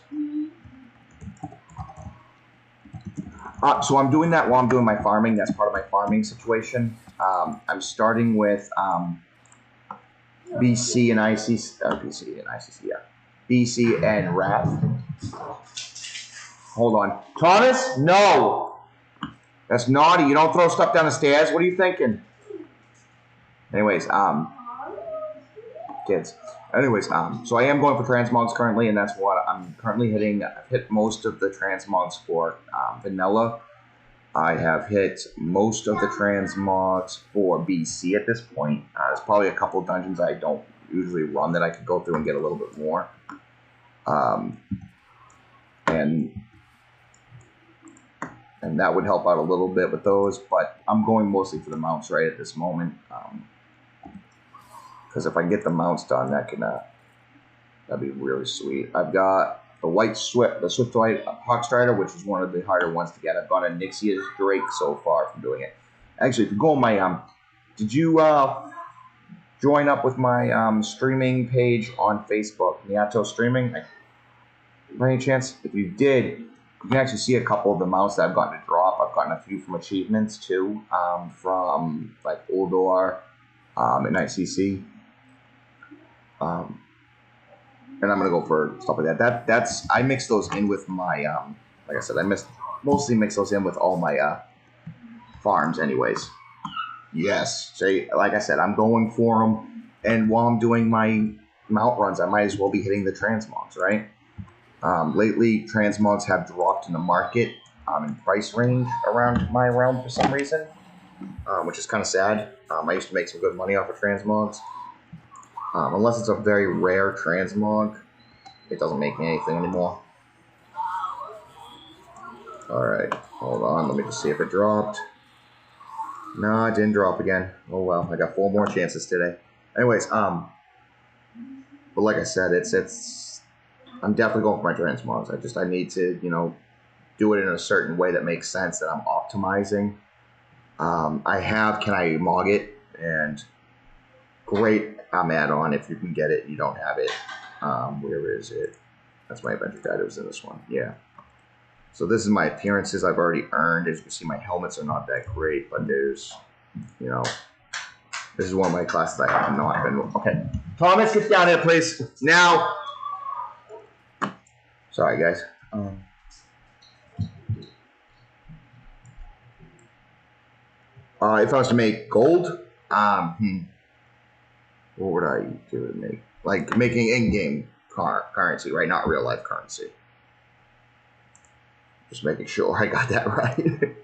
[SPEAKER 1] So I'm doing that while I'm doing my farming. That's part of my farming situation. I'm starting with BC and ICC. BC and ICC. Yeah, BC and Wrath. Hold on. Thomas? No! That's naughty. You don't throw stuff down the stairs. What are you thinking? Anyways, kids. Anyways, so I am going for transmogs currently, and that's what I'm currently hitting. I've hit most of the transmogs for vanilla. I have hit most of the transmogs for BC at this point. There's probably a couple of dungeons I don't usually run that I could go through and get a little bit more. And that would help out a little bit with those, but I'm going mostly for the mounts right at this moment. Because if I can get the mounts done, that'd be really sweet. I've got the Swift White Hawkstrider, which is one of the harder ones to get. I've got a Nixia's Drake so far from doing it. Actually, if you go on my did you join up with my streaming page on Facebook, Niato Streaming? By any chance, if you did, you can actually see a couple of the mounts that I've gotten to drop. I've gotten a few from achievements too, from like Uldor and ICC. And I'm gonna go for stuff like that. That's I mix those in with my like I said, mostly mix those in with all my farms, anyways. Yes, so like I said, I'm going for them, and while I'm doing my mount runs, I might as well be hitting the transmogs, right? Lately, transmogs have dropped in the market in price range around my realm for some reason, which is kind of sad. I used to make some good money off of transmogs. Unless it's a very rare transmog, it doesn't make me anything anymore. Alright, hold on, let me just see if it dropped. No, it didn't drop again. Oh well, I got 4 more chances today. Anyways, but like I said, I'm definitely going for my transmogs. I need to, do it in a certain way that makes sense, that I'm optimizing. Can I mog it? And great, I'm add-on. If you can get it, you don't have it. Where is it? That's my adventure guide. It was in this one. Yeah. So this is my appearances I've already earned. As you can see, my helmets are not that great, but there's, this is one of my classes I have not been. Okay. Thomas, get down here, please. Now. Sorry, guys. If I was to make gold, what would I do to make? Like making in-game currency, right? Not real-life currency. Just making sure I got that right.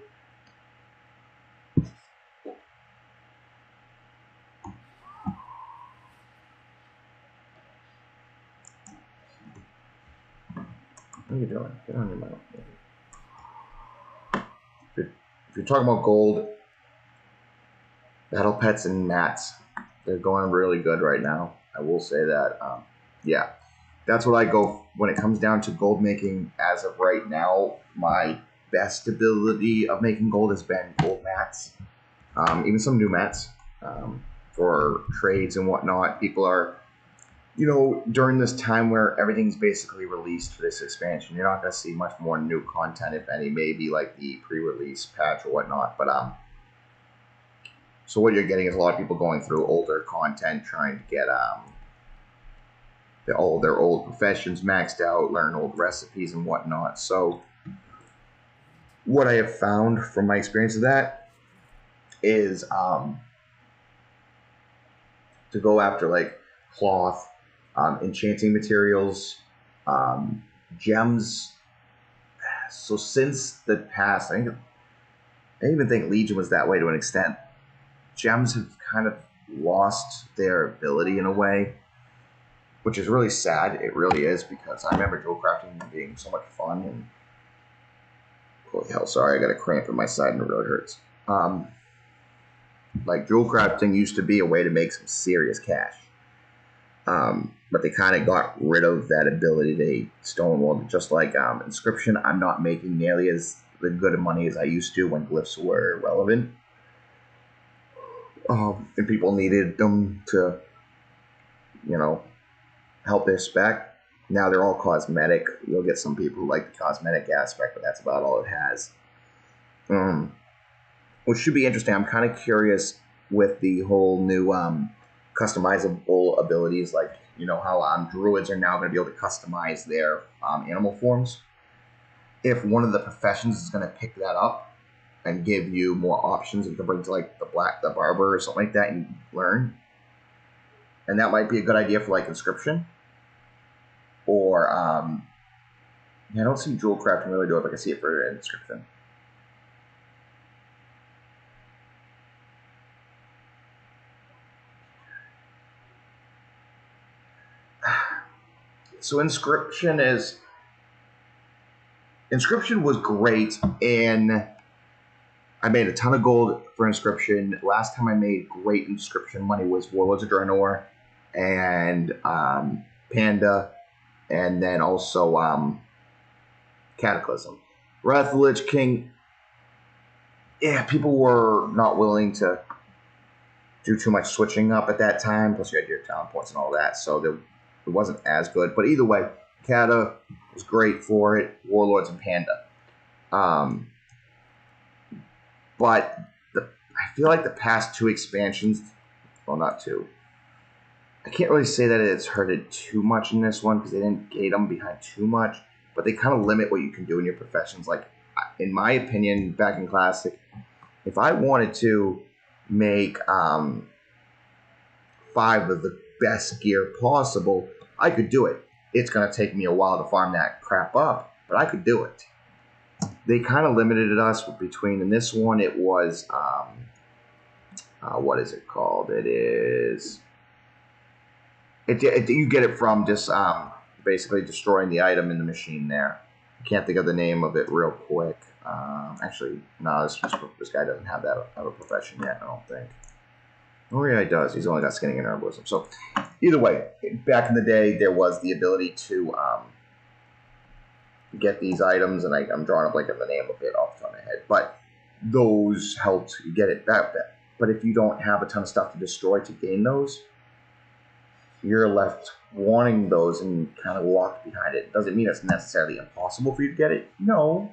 [SPEAKER 1] What are you doing? Get on your mount. If you're talking about gold, battle pets and mats, they're going really good right now. I will say that. Yeah, that's what I go when it comes down to gold making. As of right now, my best ability of making gold has been gold mats, even some new mats for trades and whatnot. People are, during this time where everything's basically released for this expansion, you're not going to see much more new content, if any, maybe like the pre-release patch or whatnot. But so what you're getting is a lot of people going through older content, trying to get their old professions maxed out, learn old recipes and whatnot. So what I have found from my experience of that is to go after like cloth, enchanting materials, gems. So since the past, I even think Legion was that way to an extent. Gems have kind of lost their ability in a way, which is really sad. It really is, because I remember jewel crafting being so much fun. And holy hell, sorry, I got a cramp in my side and it really hurts. Like jewel crafting used to be a way to make some serious cash. But they kind of got rid of that ability. They stonewalled it, just like inscription. I'm not making nearly as good of money as I used to when glyphs were relevant. And people needed them to, you know, help their spec. Now they're all cosmetic. You'll get some people who like the cosmetic aspect, but that's about all it has. Which should be interesting. I'm kind of curious with the whole new customizable abilities, like, you know, how druids are now going to be able to customize their animal forms. If one of the professions is going to pick that up and give you more options, you can bring to like the barber or something like that and learn. And that might be a good idea for like inscription. Or yeah, I don't see jewel crafting really do it, but I can see it for inscription. So inscription was great, and I made a ton of gold for inscription. Last time I made great inscription money was Warlords of Draenor and Panda, and then also Cataclysm. Wrath of the Lich King, yeah, people were not willing to do too much switching up at that time, plus you had your talent points and all that, so it wasn't as good. But either way, Kata was great for it, Warlords and Panda. But I feel like the past two expansions, well, not two, I can't really say that it's hurted too much in this one because they didn't gate them behind too much, but they kind of limit what you can do in your professions. Like, in my opinion, back in Classic, if I wanted to make 5 of the best gear possible, I could do it. It's going to take me a while to farm that crap up, but I could do it. They kind of limited us between, in this one, it was, what is it called? It is, you get it from just basically destroying the item in the machine there. I can't think of the name of it real quick. Actually, no, this guy doesn't have that of a profession yet, I don't think. Oh yeah, he does. He's only got skinning and herbalism. So either way, back in the day, there was the ability to get these items, and I'm drawing up like the name of it off the top of my head, but those helped you get it that bit. But if you don't have a ton of stuff to destroy to gain those, you're left wanting those and kind of locked behind it. Doesn't mean it's necessarily impossible for you to get it. No,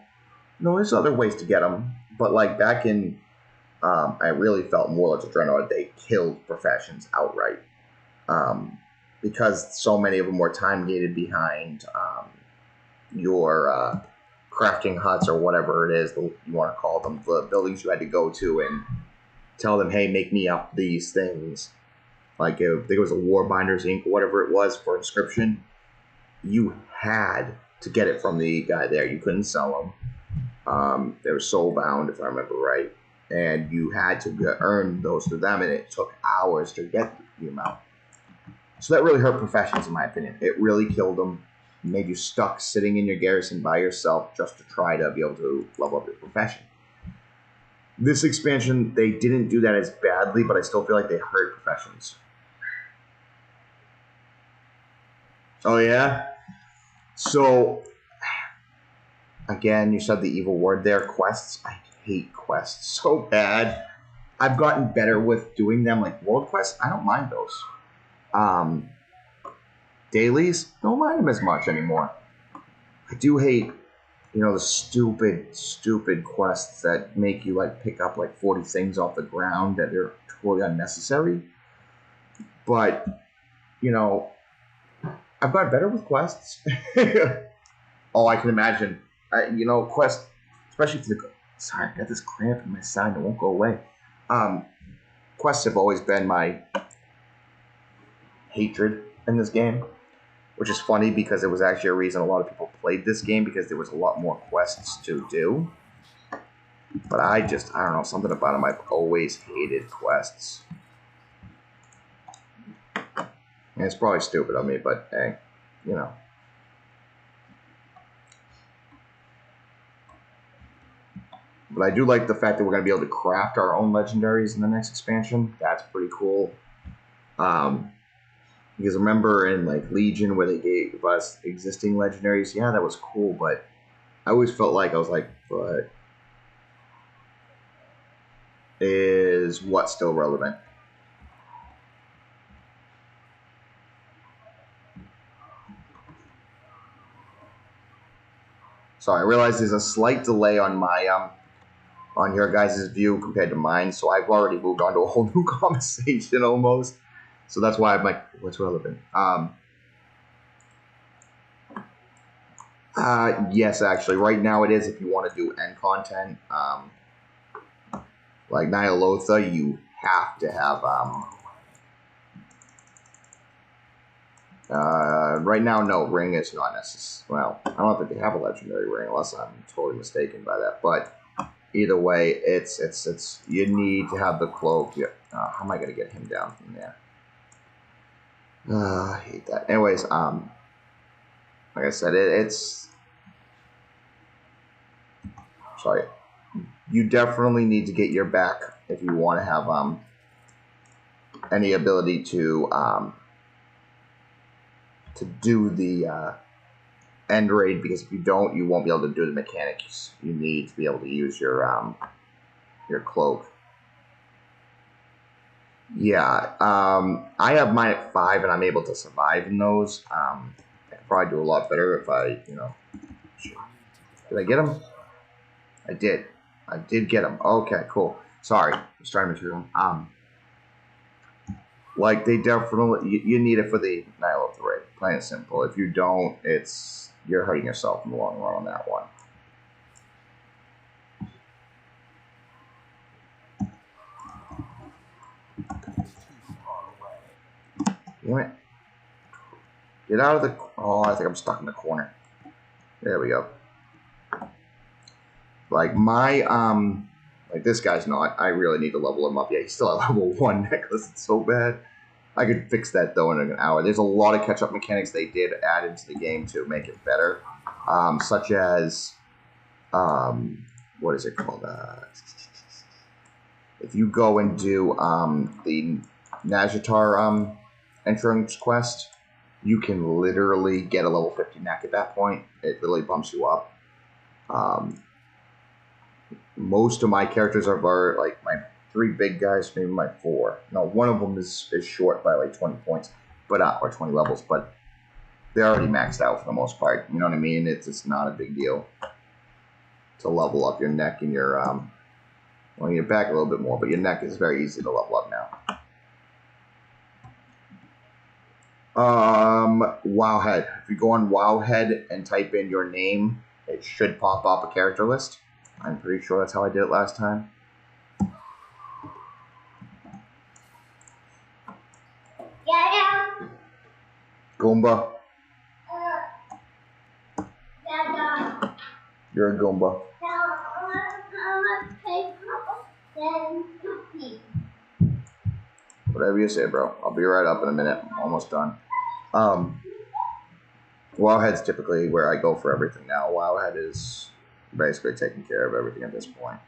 [SPEAKER 1] there's other ways to get them. But like back in, I really felt in Warlords of Draenor, they killed professions outright. Because so many of them were time gated behind your crafting huts or whatever it is you want to call them, the buildings you had to go to and tell them, hey, make me up these things. Like, if there was a Warbinders Inc. or whatever it was for inscription, you had to get it from the guy there. You couldn't sell them. They were soul bound, if I remember right. And you had to earn those to them, and it took hours to get the amount. So that really hurt professions, in my opinion. It really killed them. Made you stuck sitting in your garrison by yourself just to try to be able to level up your profession. This expansion, they didn't do that as badly, but I still feel like they hurt professions. Oh, yeah? So, again, you said the evil word there, quests. I hate quests so bad. I've gotten better with doing them, like world quests. I don't mind those. Dailies, don't mind them as much anymore. I do hate, the stupid quests that make you like pick up like 40 things off the ground that are totally unnecessary. But, I've gotten better with quests. Oh, I can imagine. Quests, especially for the... Sorry, I got this cramp in my side that won't go away. Quests have always been my hatred in this game, which is funny because it was actually a reason a lot of people played this game, because there was a lot more quests to do. But I don't know, something about them, I've always hated quests. And it's probably stupid of me, but hey, you know. But I do like the fact that we're going to be able to craft our own legendaries in the next expansion. That's pretty cool. Because remember in like Legion where they gave us existing legendaries, yeah, that was cool, but I always felt like but is what still relevant? So I realize there's a slight delay on my on your guys' view compared to mine, so I've already moved on to a whole new conversation almost. So that's why I'm like, what's relevant? Yes, actually, right now it is. If you want to do end content, like Nyalotha, you have to have right now, no, ring is not necessary. Well, I don't think they have a legendary ring unless I'm totally mistaken by that. But either way, it's you need to have the cloak. Yeah. How am I gonna get him down from there? I hate that. Anyways, like I said, it's sorry. You definitely need to get your back if you want to have any ability to do the end raid, because if you don't, you won't be able to do the mechanics you need to be able to use your cloak. Yeah, I have mine at 5, and I'm able to survive in those. I could probably do a lot better if I, you know. Did I get him? I did. I did get him. Okay, cool. Sorry, I was trying to make sure. Like they definitely, you need it for the Nyalotha raid. Plain and simple. If you don't, you're hurting yourself in the long run on that one. Damn it. Get out of the... Oh, I think I'm stuck in the corner. There we go. Like my, like this guy's not. I really need to level him up. Yeah, he's still at level 1 necklace. It's so bad. I could fix that though in an hour. There's a lot of catch-up mechanics they did add into the game to make it better. Such as, what is it called? If you go and do the Najatar entrance quest, you can literally get a level 50 neck at that point. It literally bumps you up. Most of my characters are like my 3 big guys, maybe my 4. No, one of them is short by like 20 points, but or 20 levels, but they're already maxed out for the most part. You know what I mean? It's not a big deal to level up your neck and your well, your back a little bit more, but your neck is very easy to level up now. Wowhead. If you go on Wowhead and type in your name, it should pop up a character list. I'm pretty sure that's how I did it last time. Goomba. You're a Goomba. Whatever you say, bro. I'll be right up in a minute. I'm almost done. Wowhead's typically where I go for everything now. Wowhead is basically taking care of everything at this point.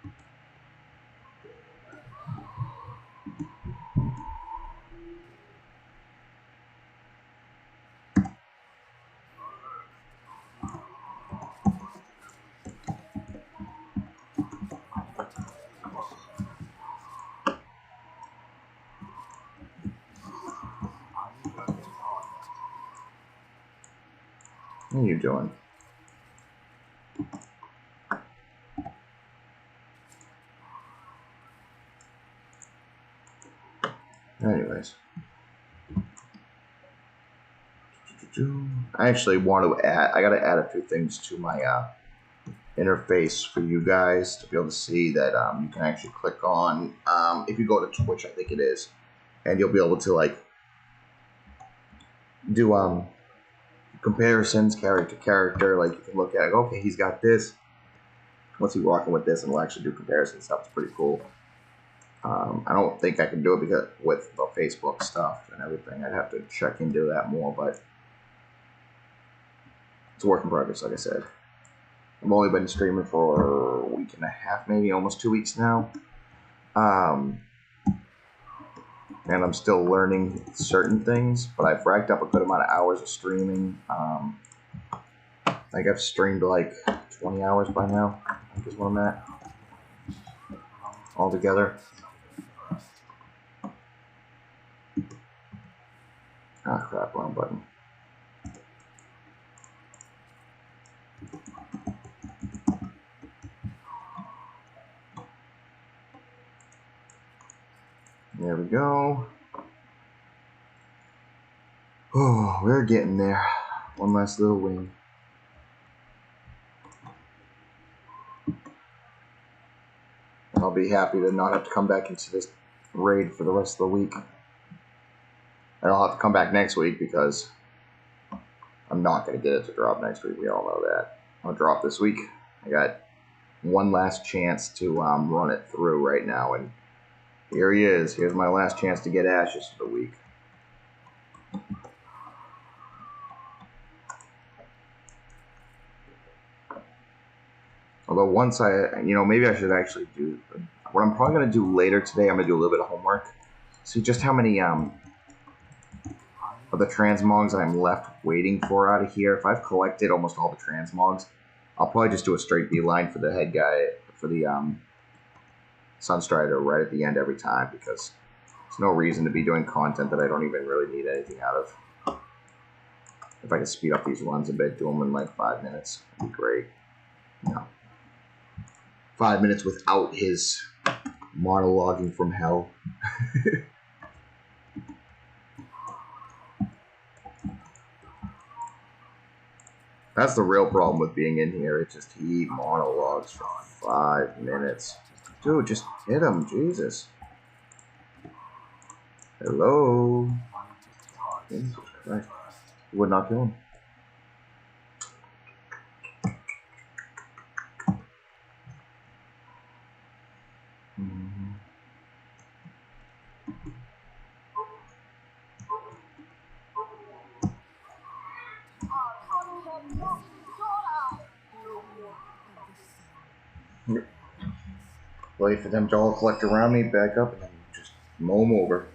[SPEAKER 1] What are you doing? Anyways. I actually want to add, I got to add a few things to my interface for you guys to be able to see that you can actually click on, if you go to Twitch, I think it is, and you'll be able to like do comparisons character to character. Like you can look at it, okay, he's got this, what's he rocking with this, and we'll actually do comparison stuff. It's pretty cool. I don't think I can do it because with the Facebook stuff and everything. I'd have to check into that more, but it's a work in progress, like I said. I've only been streaming for a week and a half, maybe almost 2 weeks now. And I'm still learning certain things, but I've racked up a good amount of hours of streaming. I think I've streamed like 20 hours by now, I think is what I'm at altogether. Ah, crap, wrong button. There we go. Oh, we're getting there. One last little win. I'll be happy to not have to come back into this raid for the rest of the week. And I'll have to come back next week because I'm not going to get it to drop next week. We all know that. I'll drop this week. I got one last chance to run it through right now. And here he is. Here's my last chance to get ashes for the week. Although once maybe I should actually do, what I'm probably going to do later today, I'm going to do a little bit of homework. See just how many of the transmogs I'm left waiting for out of here. If I've collected almost all the transmogs, I'll probably just do a straight beeline for the head guy, for the Sunstrider right at the end every time, because there's no reason to be doing content that I don't even really need anything out of. If I can speed up these runs a bit, do them in like 5 minutes, that'd be great. You know, 5 minutes without his monologuing from hell. That's the real problem with being in here. It's just he monologues for 5 minutes. Dude, just hit him, Jesus. Hello. Jesus Christ. You would not kill him. Wait for them to all collect around me, back up, and then just mow them over.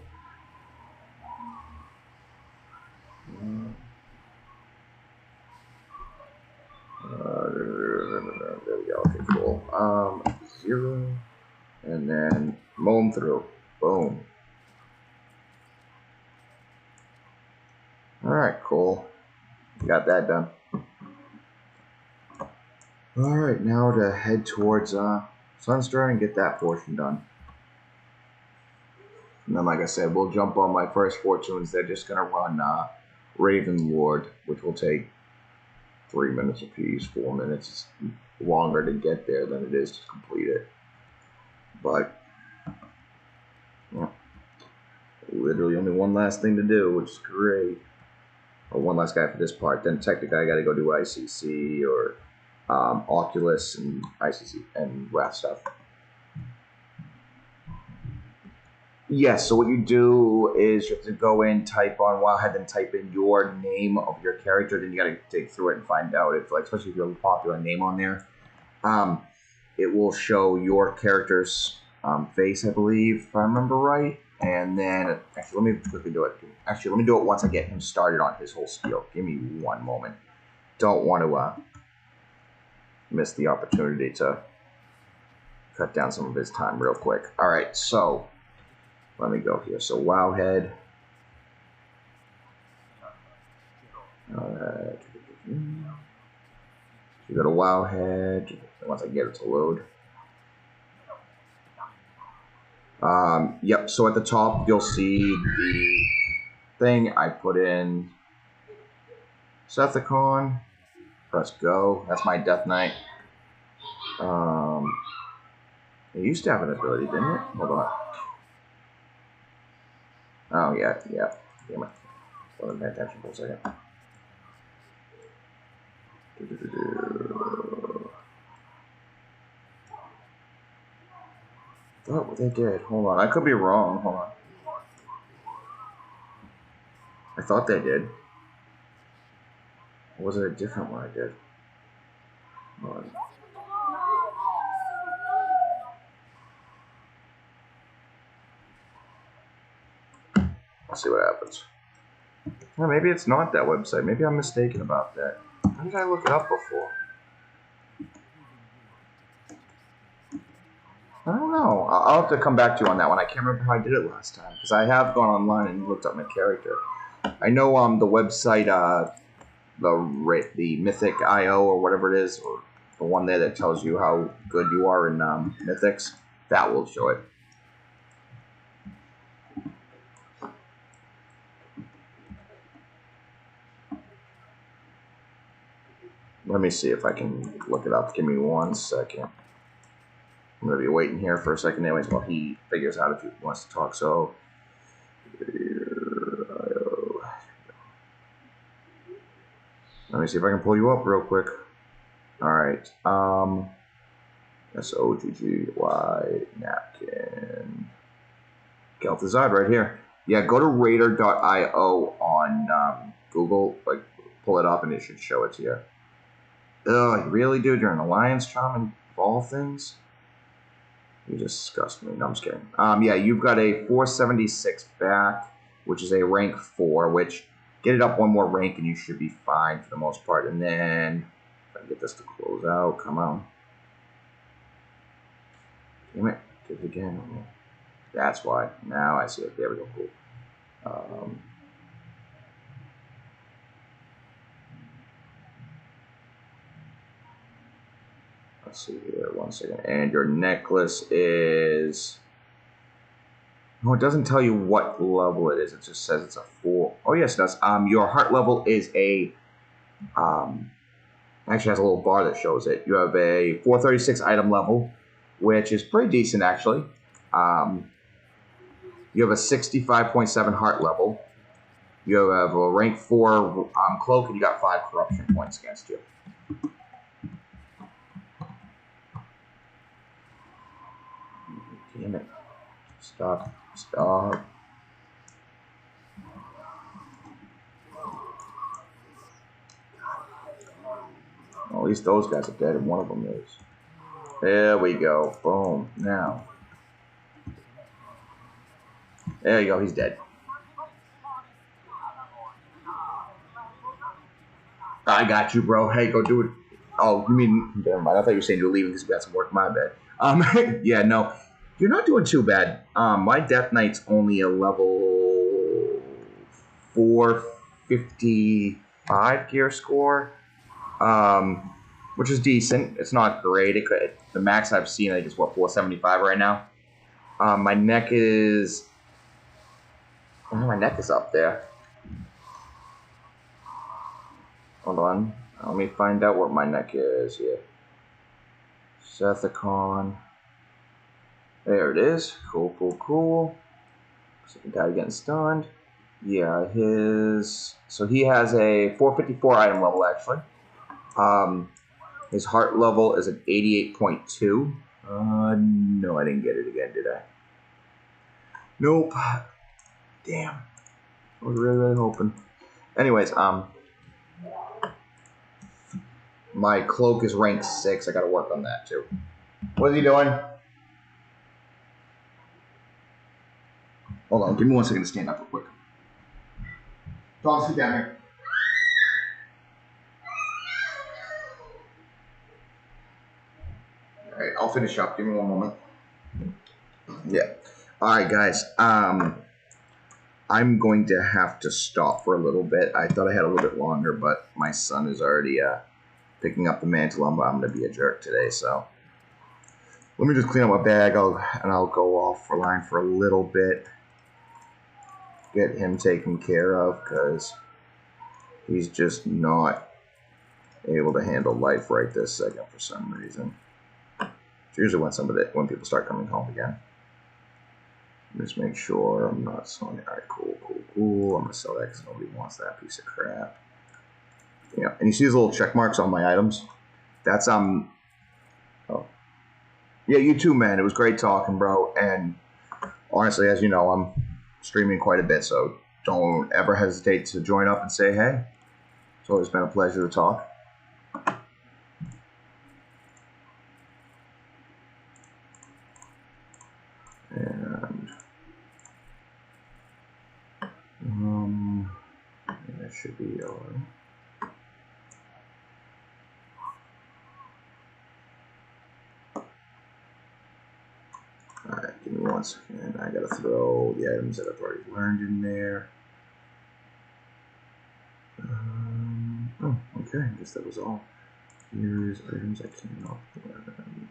[SPEAKER 1] There we go. Okay, cool. 0, and then mow them through. Boom. Alright, cool. Got that done. Alright, now to head towards Sunstar and get that portion done. And then, like I said, we'll jump on my first fortunes. They're just going to run Raven Lord, which will take 3 minutes apiece, 4 minutes. It's longer to get there than it is to complete it. But, yeah, literally only one last thing to do, which is great. Or one last guy for this part. Then technically I got to go do ICC or Oculus and ICC and Wrath stuff. Yes, so what you do is you have to go in, type on Wowhead, then type in your name of your character. Then you got to dig through it and find out if, like, especially if you have a popular name on there, it will show your character's face, I believe, if I remember right. And then, actually, let me quickly do it. Actually, let me do it once I get him started on his whole spiel. Give me one moment. Don't want to miss the opportunity to cut down some of his time real quick. All right, so let me go here. So Wowhead. You go to Wowhead. Once I get it to load. Yep, so at the top you'll see the thing. I put in Sethicon. Press go. That's my Death Knight. It used to have an ability, didn't it? Hold on. Oh, yeah. Damn it. Wasn't paying attention for a second. thought they did. Hold on. I could be wrong. Hold on. I thought they did. Or was it a different one I did? Hold on. Let's see what happens. Well, maybe it's not that website. Maybe I'm mistaken about that. How did I look it up before? I don't know. I'll have to come back to you on that one. I can't remember how I did it last time because I have gone online and looked up my character. I know the website, the Mythic IO or whatever it is, or the one there that tells you how good you are in Mythics. That will show it. Let me see if I can look it up. Give me 1 second. I'm going to be waiting here for a second anyways while he figures out if he wants to talk. So, let me see if I can pull you up real quick. Alright. S-O-G-G-Y napkin. Galthazard right here. Yeah, go to Raider.io on Google. Like, pull it up and it should show it to you. Ugh, really, dude? You're an Alliance Charm of all things? You disgust me. No, I'm just kidding. Yeah, you've got a 476 back, which is a rank 4, which get it up 1 more rank and you should be fine for the most part. And then, if I can get this to close out, come on. Damn it. Did it again. That's why. Now I see it. There we go. Cool. Let's see here, 1 second. And your necklace is... No, it doesn't tell you what level it is. It just says it's a 4. Oh, yes, it does. Your heart level is a... actually has a little bar that shows it. You have a 436 item level, which is pretty decent, actually. You have a 65.7 heart level. You have a rank 4 cloak, and you got 5 corruption points against you. Damn it. Stop. Stop. Well, at least those guys are dead, and one of them is. There we go. Boom. Now. There you go. He's dead. I got you, bro. Hey, go do it. Oh, you mean... Never mind. I thought you were saying you were leaving because you got some work. My bad. Yeah, no. You're not doing too bad. My Death Knight's only a level 455 gear score, which is decent. It's not great. The max I've seen, I think, is what, 475 right now. My neck is... Oh, my neck is up there. Hold on. Let me find out what my neck is here. Sethicon. There it is. Cool, cool, cool. Second guy getting stunned. Yeah, so he has a 454 item level, actually. His heart level is an 88.2. No, I didn't get it again, did I? Nope. Damn. I was really, really hoping. Anyways, my cloak is rank 6. I gotta work on that, too. What is he doing? Hold on, give me 1 second to stand up real quick. Dog, sit down here. Alright, I'll finish up. Give me 1 moment. Yeah. Alright, guys. I'm going to have to stop for a little bit. I thought I had a little bit longer, but my son is already picking up the mantle. I'm going to be a jerk today, so... Let me just clean up my bag, and I'll go off for line for a little bit. Get him taken care of, because he's just not able to handle life right this second for some reason. It's usually when people start coming home again. Just make sure I'm not selling it. All right, cool, cool, cool. I'm going to sell that because nobody wants that piece of crap. Yeah, and you see these little check marks on my items? That's, oh. Yeah, you too, man. It was great talking, bro. And honestly, as you know, I'm streaming quite a bit, so don't ever hesitate to join up and say hey. It's always been a pleasure to talk. And that should be all right. Alright, give me 1 second. I gotta throw the items that I've already learned in there. Oh, okay. I guess that was all. Here's items I cannot learn.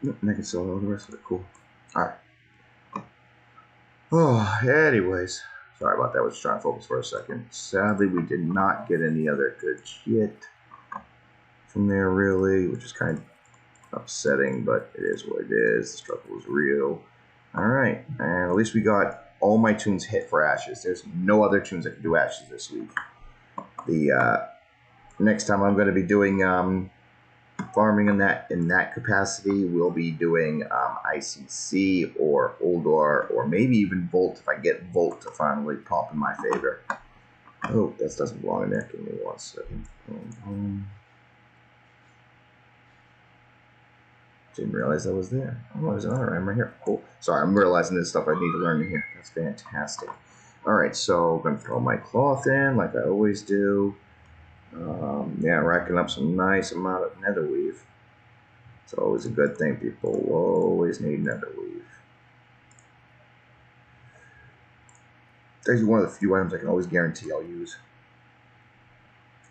[SPEAKER 1] And I can sell all the rest of it. Cool. Alright. Oh, anyways. Sorry about that. I was trying to focus for a second. Sadly, we did not get any other good shit from there, really, which is kind of upsetting, but it is what it is. The struggle is real. Alright, and at least we got all my tunes hit for ashes. There's no other tunes that can do ashes this week. The next time I'm going to be doing farming in that capacity, we'll be doing ICC or Uldor or maybe even Volt if I get Volt to finally pop in my favor. Oh, that doesn't belong in there. Give me 1 second. Didn't realize that was there. Oh, there's another item right here. Cool. Sorry, I'm realizing this stuff I need to learn in here. That's fantastic. Alright, so I'm going to throw my cloth in like I always do. Yeah, racking up some nice amount of nether weave. It's always a good thing. People always need nether weave. It's actually one of the few items I can always guarantee I'll use.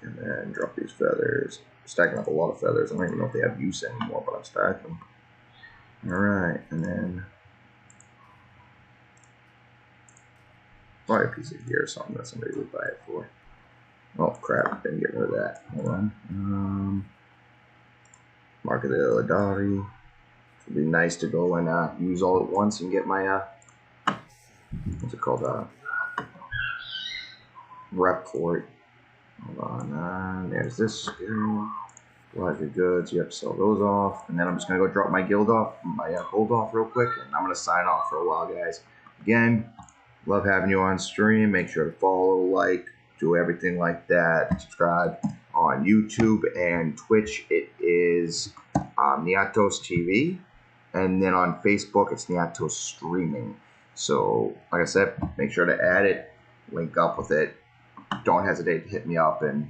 [SPEAKER 1] And then drop these feathers. I'm stacking up a lot of feathers. I don't even know if they have use anymore, but I'm stacking them. Alright, and then probably a piece of gear or something that somebody would buy it for. Oh crap, didn't get rid of that. Hold on. Mark of the Illidari. It'd be nice to go and use all at once and get my what's it called? Rep for it. Hold on. There's this skill. Lots of goods. You have to sell those off, and then I'm just gonna go drop my guild off, my gold off real quick, and I'm gonna sign off for a while, guys. Again, love having you on stream. Make sure to follow, like, do everything like that. Subscribe on YouTube and Twitch. It is Niatos TV, and then on Facebook it's Niatos Streaming. So, like I said, make sure to add it, link up with it. Don't hesitate to hit me up, and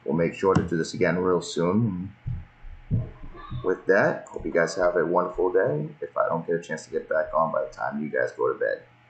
[SPEAKER 1] we'll make sure to do this again real soon. With that, hope you guys have a wonderful day. If I don't get a chance to get back on by the time you guys go to bed.